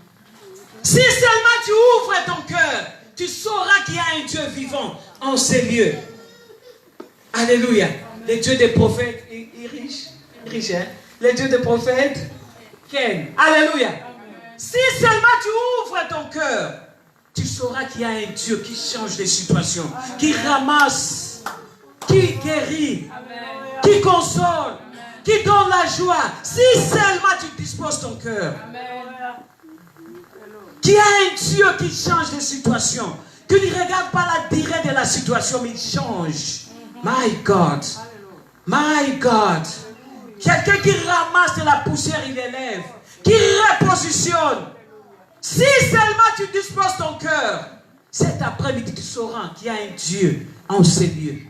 Si seulement tu ouvres ton cœur, tu sauras qu'il y a un Dieu vivant en ces lieux. Alléluia. Le Dieu des prophètes, il est riche, hein? Le Dieu des prophètes, Ken. Alléluia. Amen. Si seulement tu ouvres ton cœur, tu sauras qu'il y a un Dieu qui change les situations, amen, qui ramasse, qui guérit, amen, qui console, amen, qui donne la joie. Si seulement tu disposes ton cœur. Qu'il y a un Dieu qui change les situations, qui ne regarde pas la durée de la situation, mais il change. My God. My God. Quelqu'un qui ramasse de la poussière, il élève, qui repositionne. Si seulement tu disposes ton cœur, cet après-midi tu sauras qu'il y a un Dieu en ces lieux.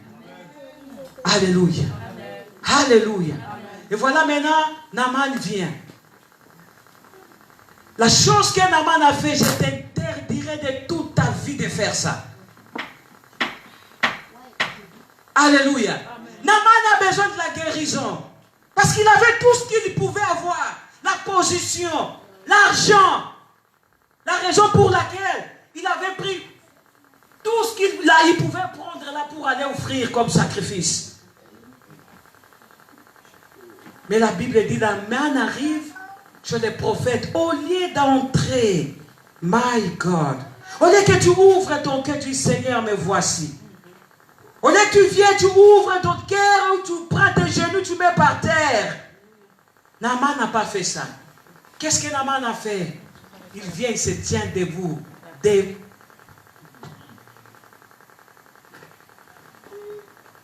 Alléluia. Alléluia. Et voilà maintenant, Naaman vient. La chose que Naaman a fait, je t'interdirai de toute ta vie de faire ça. Alléluia. Naaman a besoin de la guérison. Parce qu'il avait tout ce qu'il pouvait avoir. La position, l'argent. La raison pour laquelle il avait pris tout ce qu'il pouvait prendre là pour aller offrir comme sacrifice. Mais la Bible dit, la main arrive chez les prophètes. Au lieu d'entrer, my God, au lieu que tu ouvres ton cœur, tu dis, Seigneur, me voici. Au lieu que tu viens, tu ouvres ton cœur, tu prends tes genoux, tu mets par terre. Naaman n'a pas fait ça. Qu'est-ce que Naaman a fait? Il vient, il se tient debout.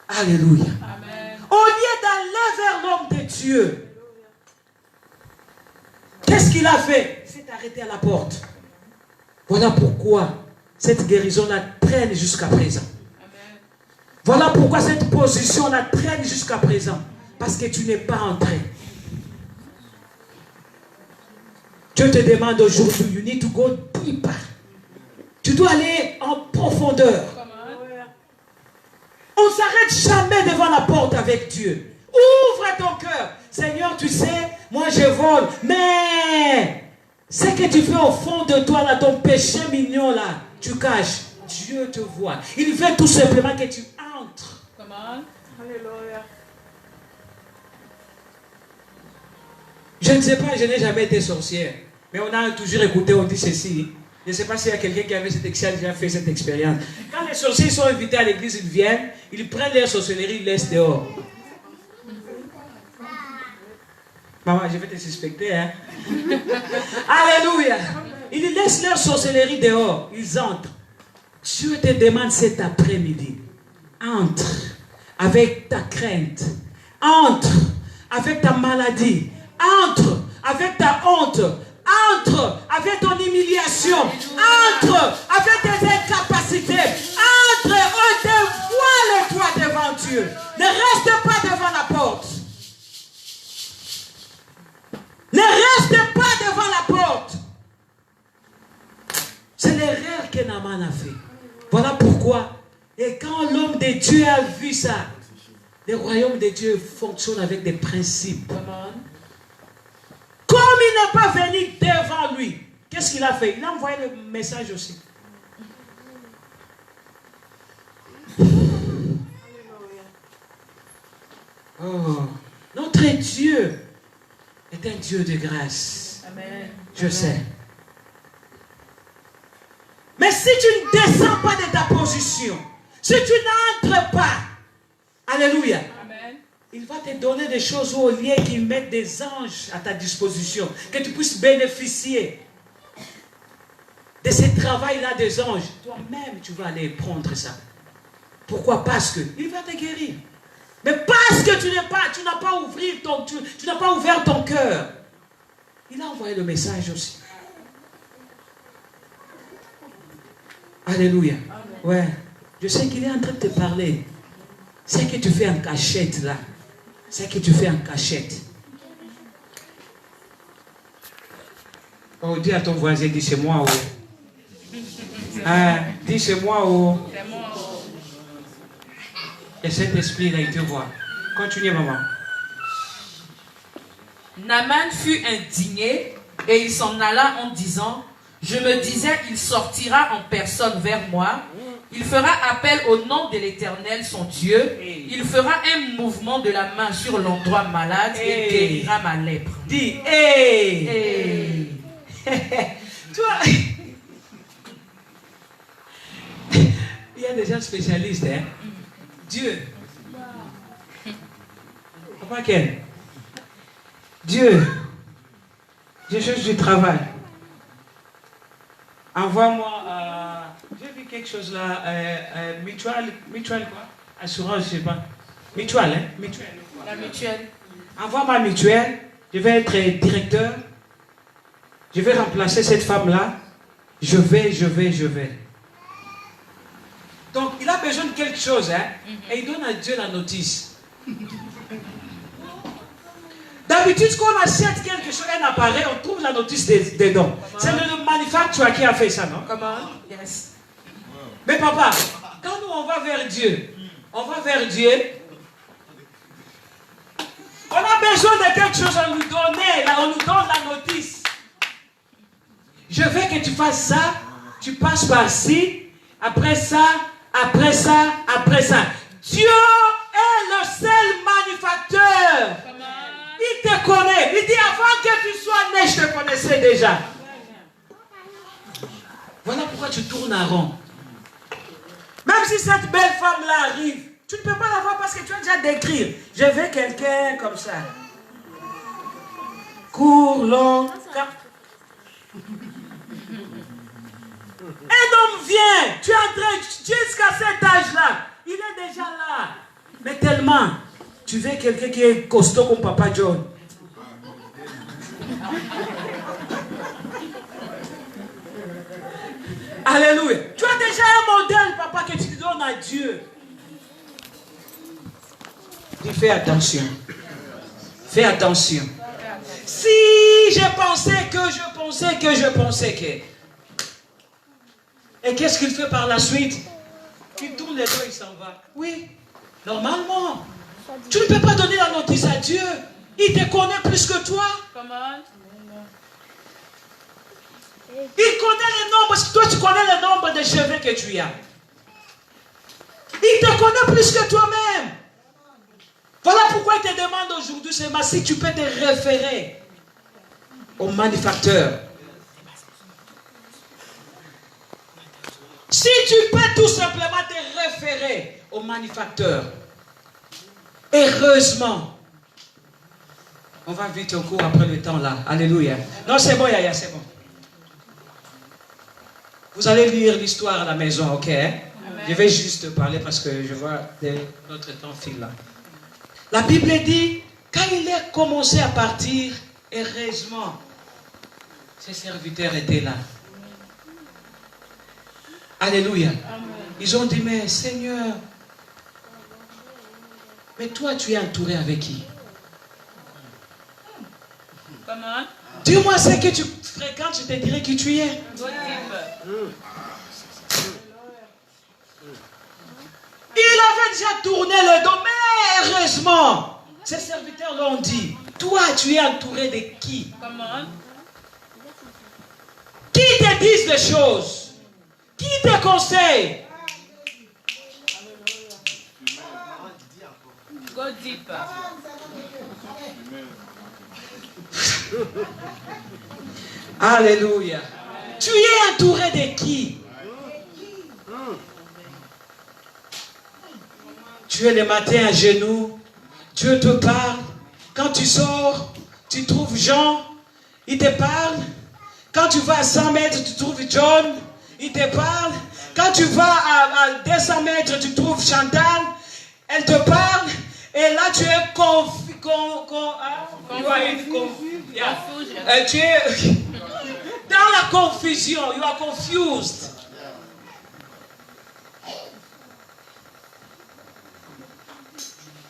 Alléluia. Amen. Au lieu d'aller vers l'homme de Dieu, qu'est-ce qu'il a fait? Il s'est arrêté à la porte. Voilà pourquoi cette guérison la traîne jusqu'à présent. Amen. Voilà pourquoi cette position la traîne jusqu'à présent. Parce que tu n'es pas entré. Dieu te demande aujourd'hui, you need to go deeper. Tu dois aller en profondeur. On ne s'arrête jamais devant la porte avec Dieu. Ouvre ton cœur. Seigneur, tu sais, moi je vole. Mais ce que tu fais au fond de toi, là, ton péché mignon, là, tu caches. Dieu te voit. Il veut tout simplement que tu entres. Come on. Alléluia. Je ne sais pas, je n'ai jamais été sorcière. Mais on a toujours écouté, on dit ceci. Je ne sais pas s'il y a quelqu'un qui avait déjà fait cette expérience. Quand les sorciers sont invités à l'église, ils viennent, ils prennent leur sorcellerie, ils laissent dehors. Maman, je vais te suspecter, hein. Alléluia. Ils laissent leur sorcellerie dehors, ils entrent. Dieu te demande cet après-midi, entre avec ta crainte, entre avec ta maladie, entre avec ta honte, entre avec ton humiliation, entre avec tes incapacités, entre, dévoile-toi devant Dieu. Ne reste pas devant la porte. Ne reste pas devant la porte. C'est l'erreur que Naaman a fait. Voilà pourquoi. Et quand l'homme de Dieu a vu ça, le royaume de Dieu fonctionne avec des principes. Comme il n'est pas venu devant lui, qu'est-ce qu'il a fait? Il a envoyé le message aussi. Oh, notre Dieu est un Dieu de grâce. Amen. Je sais. Mais si tu ne descends pas de ta position, si tu n'entres pas, alléluia, Amen. il va te donner des choses au lieu qu'il mette des anges à ta disposition, que tu puisses bénéficier de ce travail-là des anges. Toi-même, tu vas aller prendre ça. Pourquoi? Parce qu'il va te guérir. Mais parce que tu n'as pas ouvert ton cœur. Il a envoyé le message aussi. Alléluia. Ouais. Je sais qu'il est en train de te parler. C'est que tu fais en cachette là. C'est que tu fais en cachette. Oh, dis à ton voisin, dis chez moi. Oh. Ah, dis chez moi. Oh. Et cet esprit-là, il te voit. Continuez, maman. Naaman fut indigné et il s'en alla en disant: je me disais, il sortira en personne vers moi, il fera appel au nom de l'Éternel son Dieu, il fera un mouvement de la main sur l'endroit malade et guérira ma lèpre. Dis, hey! Toi, il y a des gens spécialistes, hein? Dieu. Papa Ken. Dieu. Je cherche du travail. Envoie-moi, j'ai vu quelque chose là, mutuelle quoi? Assurance, je sais pas. Mutuelle, hein? Mutuelle. La mutuelle. Envoie ma mutuelle, je vais être directeur. Je vais remplacer cette femme-là. Je vais. Donc, il a besoin de quelque chose, hein? Et il donne à Dieu la notice. D'habitude, quand on achète quelque chose, un appareil, on trouve la notice dedans. C'est le manufacturier qui a fait ça, non? Comment? Yes. Mais papa, quand nous on va vers Dieu, on a besoin de quelque chose, on nous donne la notice. Je veux que tu fasses ça, tu passes par-ci, après ça. Dieu est le seul manufacteur. Il te connaît. Il dit avant que tu sois né, je te connaissais déjà. Voilà pourquoi tu tournes en rond. Même si cette belle femme-là arrive, tu ne peux pas la voir parce que tu as déjà décrit. Je veux quelqu'un comme ça. Court, long. Un homme vient, tu es en train, jusqu'à cet âge-là, il est déjà là. Mais tellement, tu veux quelqu'un qui est costaud comme Papa John. Alléluia. Tu as déjà un modèle, papa, que tu donnes à Dieu. Dis, fais attention. Fais attention. Si je pensais que... Et qu'est-ce qu'il fait par la suite? Il tourne les doigts, il s'en va. Oui, normalement. Tu ne peux pas donner la notice à Dieu. Il te connaît plus que toi. Comment? Il connaît le nombre, parce que toi tu connais le nombre de cheveux que tu as. Il te connaît plus que toi-même. Voilà pourquoi il te demande aujourd'hui seulement si tu peux te référer au manufacteur. Si tu peux tout simplement te référer au manufacteur. Heureusement. On va vite au cours après le temps là. Alléluia. Non, c'est bon, Yaya, c'est bon. Vous allez lire l'histoire à la maison, ok? Je vais juste parler parce que je vois notre temps file là. La Bible dit, quand il a commencé à partir, heureusement, ses serviteurs étaient là. Alléluia. Ils ont dit, mais Seigneur, mais toi tu es entouré avec qui? Comment? Dis-moi ce que tu fréquentes, je te dirai qui tu es. Il avait déjà tourné le dos, mais heureusement, ses serviteurs l'ont dit, toi tu es entouré de qui? Comment? Qui te disent des choses? Qui te conseille? Go deep. Alléluia. Tu es entouré de qui? Tu es le matin à genoux, Dieu te parle. Quand tu sors, tu trouves Jean, il te parle. Quand tu vas à 100 mètres, tu trouves John, il te parle. Quand tu vas à 200 mètres, tu trouves Chantal, elle te parle. Et là, tu es tu es dans la confusion, you are confused.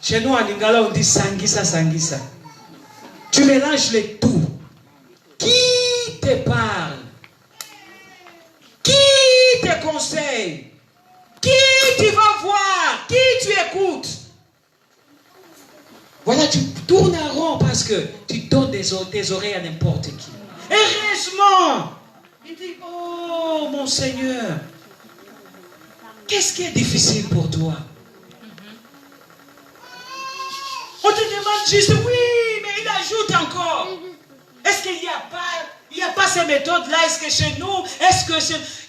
Chez nous, en Lingala, on dit Sangisa, Sangisa. Tu mélanges les tout. Qui te parle? Qui te conseille? Qui tu vas voir? Qui tu écoutes? Voilà, tu tournes en rond parce que tu donnes tes oreilles à n'importe qui. Heureusement, il dit, oh mon Seigneur, qu'est-ce qui est difficile pour toi? On te demande juste, oui, mais il ajoute encore. Est-ce qu'il n'y a pas ces méthodes-là? Est-ce que chez nous,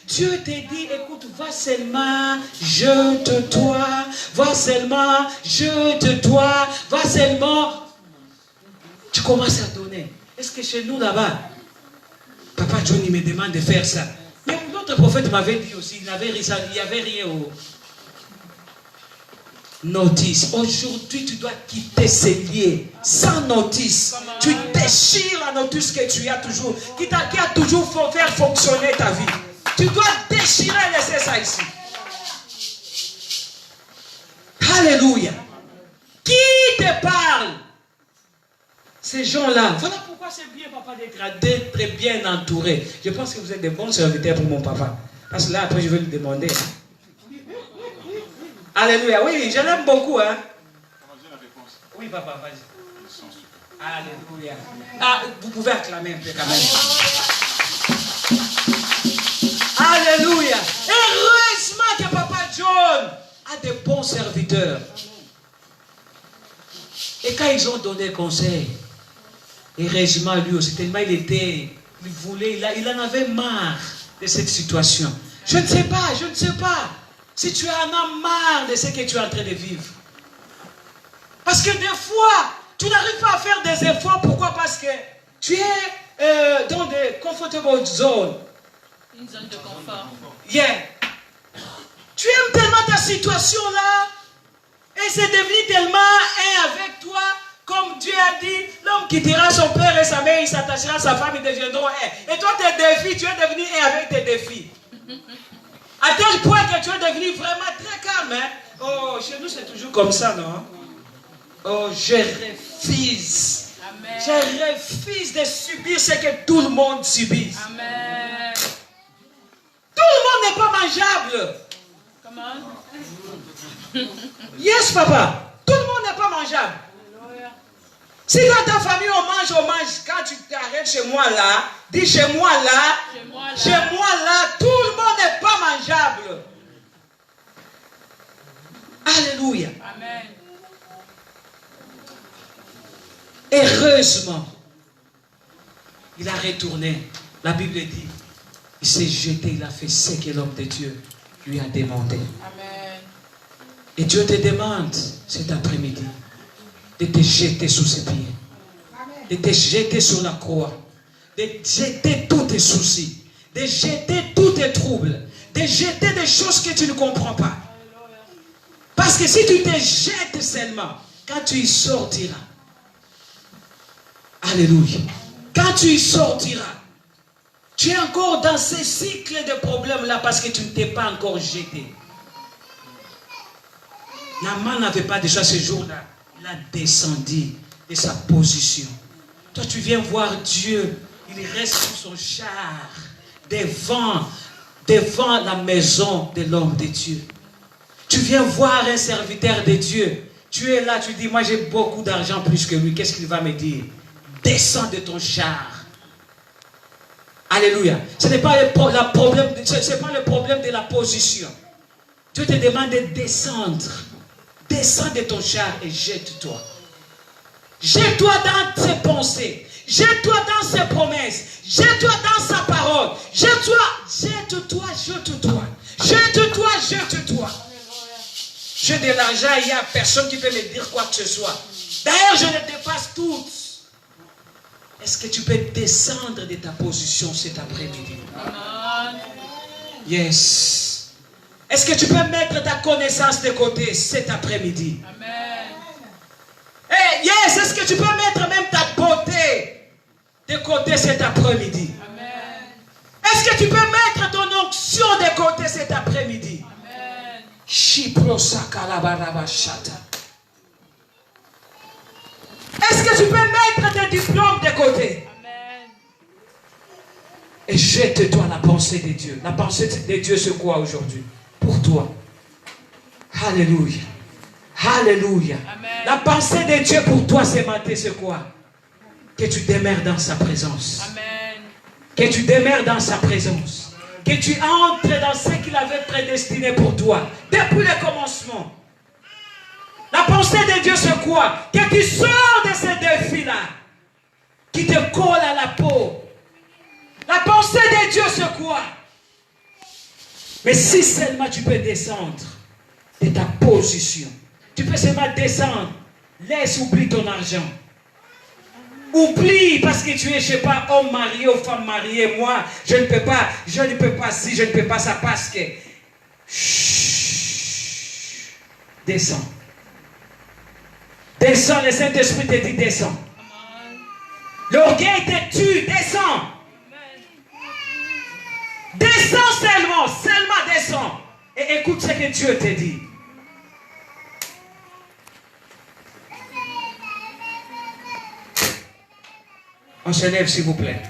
Dieu te dit, écoute, va seulement, jette-toi, va seulement, jette-toi, va seulement. Tu commences à donner. Est-ce que chez nous, là-bas, Papa Johnny me demande de faire ça? Mais notre prophète m'avait dit aussi, il n'y avait rien au... Notice. Aujourd'hui, tu dois quitter ces liens sans notice. Tu déchires la notice que tu as toujours, qui a toujours fait faire fonctionner ta vie. Tu dois déchirer et laisser ça ici. Alléluia. Qui te parle? Ces gens-là. Voilà pourquoi c'est bien, papa, d'être bien entouré. Je pense que vous êtes des bons serviteurs pour mon papa. Parce que là, après, je vais lui demander. Alléluia. Oui, je l'aime beaucoup. Hein? Oui, papa, vas-y. Alléluia. Ah, vous pouvez acclamer un peu quand même. Alléluia. Heureusement que papa John a de bons serviteurs. Et quand ils ont donné conseil, heureusement lui aussi, tellement il en avait marre de cette situation. Je ne sais pas. Si tu en as marre de ce que tu es en train de vivre. Parce que des fois, tu n'arrives pas à faire des efforts. Pourquoi? Parce que tu es dans des comfortable zones. Une zone de confort. Yeah. Tu aimes tellement ta situation là. Et c'est devenu tellement un avec toi. Comme Dieu a dit, l'homme quittera son père et sa mère, il s'attachera à sa femme, ils deviendront un. Et toi, tes défis, tu es devenu un avec tes défis. À tel point que tu es devenu vraiment très calme. Hein? Oh, chez nous, c'est toujours comme ça, non? Oh, je refuse. Amen. Je refuse de subir ce que tout le monde subit. Amen. Tout le monde n'est pas mangeable. Comment? Yes, papa. Tout le monde n'est pas mangeable. Si dans ta famille on mange, quand tu t'arrêtes chez moi là, dis chez moi là, tout le monde n'est pas mangeable. Alléluia. Amen. Heureusement, il a retourné. La Bible dit, il s'est jeté, il a fait ce que l'homme de Dieu lui a demandé. Amen. Et Dieu te demande cet après-midi de te jeter sous ses pieds, de te jeter sur la croix, de jeter tous tes soucis, de jeter tous tes troubles, de jeter des choses que tu ne comprends pas. Parce que si tu te jettes seulement, quand tu y sortiras, alléluia, quand tu y sortiras, tu es encore dans ce cycle de problèmes-là parce que tu ne t'es pas encore jeté. Naaman n'avait pas déjà ce jour-là. Il a descendu de sa position. Toi, tu viens voir Dieu. Il reste sur son char devant la maison de l'homme de Dieu. Tu viens voir un serviteur de Dieu. Tu es là, tu dis, moi j'ai beaucoup d'argent plus que lui. Qu'est-ce qu'il va me dire? Descends de ton char. Alléluia. Ce n'est pas le problème de la position. Dieu te demande de descendre. Descends de ton char et jette-toi. Jette-toi dans ses pensées. Jette-toi dans ses promesses. Jette-toi dans sa parole. Jette-toi, jette-toi, jette-toi. Jette-toi, jette-toi. J'ai de l'argent, il n'y a personne qui peut me dire quoi que ce soit. D'ailleurs, je les dépasse toutes. Est-ce que tu peux descendre de ta position cet après-midi? Yes. Est-ce que tu peux mettre ta connaissance de côté cet après-midi? Amen. Hey, yes. Est-ce que tu peux mettre même ta beauté de côté cet après-midi? Amen. Est-ce que tu peux mettre ton onction de côté cet après-midi? Amen. Est-ce que tu peux mettre tes diplômes de côté? Amen. Et jette-toi la pensée de Dieu. La pensée de Dieu, c'est quoi aujourd'hui? Pour toi. Alléluia. Alléluia. Amen. La pensée de Dieu pour toi ce matin, c'est quoi? Que tu demeures dans sa présence. Amen. Que tu demeures dans sa présence. Que tu entres dans ce qu'il avait prédestiné pour toi. Depuis le commencement. La pensée de Dieu, c'est quoi? Que tu sors de ces défis-là. Qui te collent à la peau. La pensée de Dieu, c'est quoi? Mais si seulement tu peux descendre de ta position. Tu peux seulement descendre. Laisse, oublie ton argent. Oublie parce que tu es, je ne sais pas, homme marié ou femme mariée. Moi, je ne peux pas si, je ne peux pas ça parce que... Chut. Descends. Descends, le Saint-Esprit te dit descends. L'orgueil te tue, descends. Descends seulement descends. Et écoute ce que Dieu te dit. On se lève s'il vous plaît.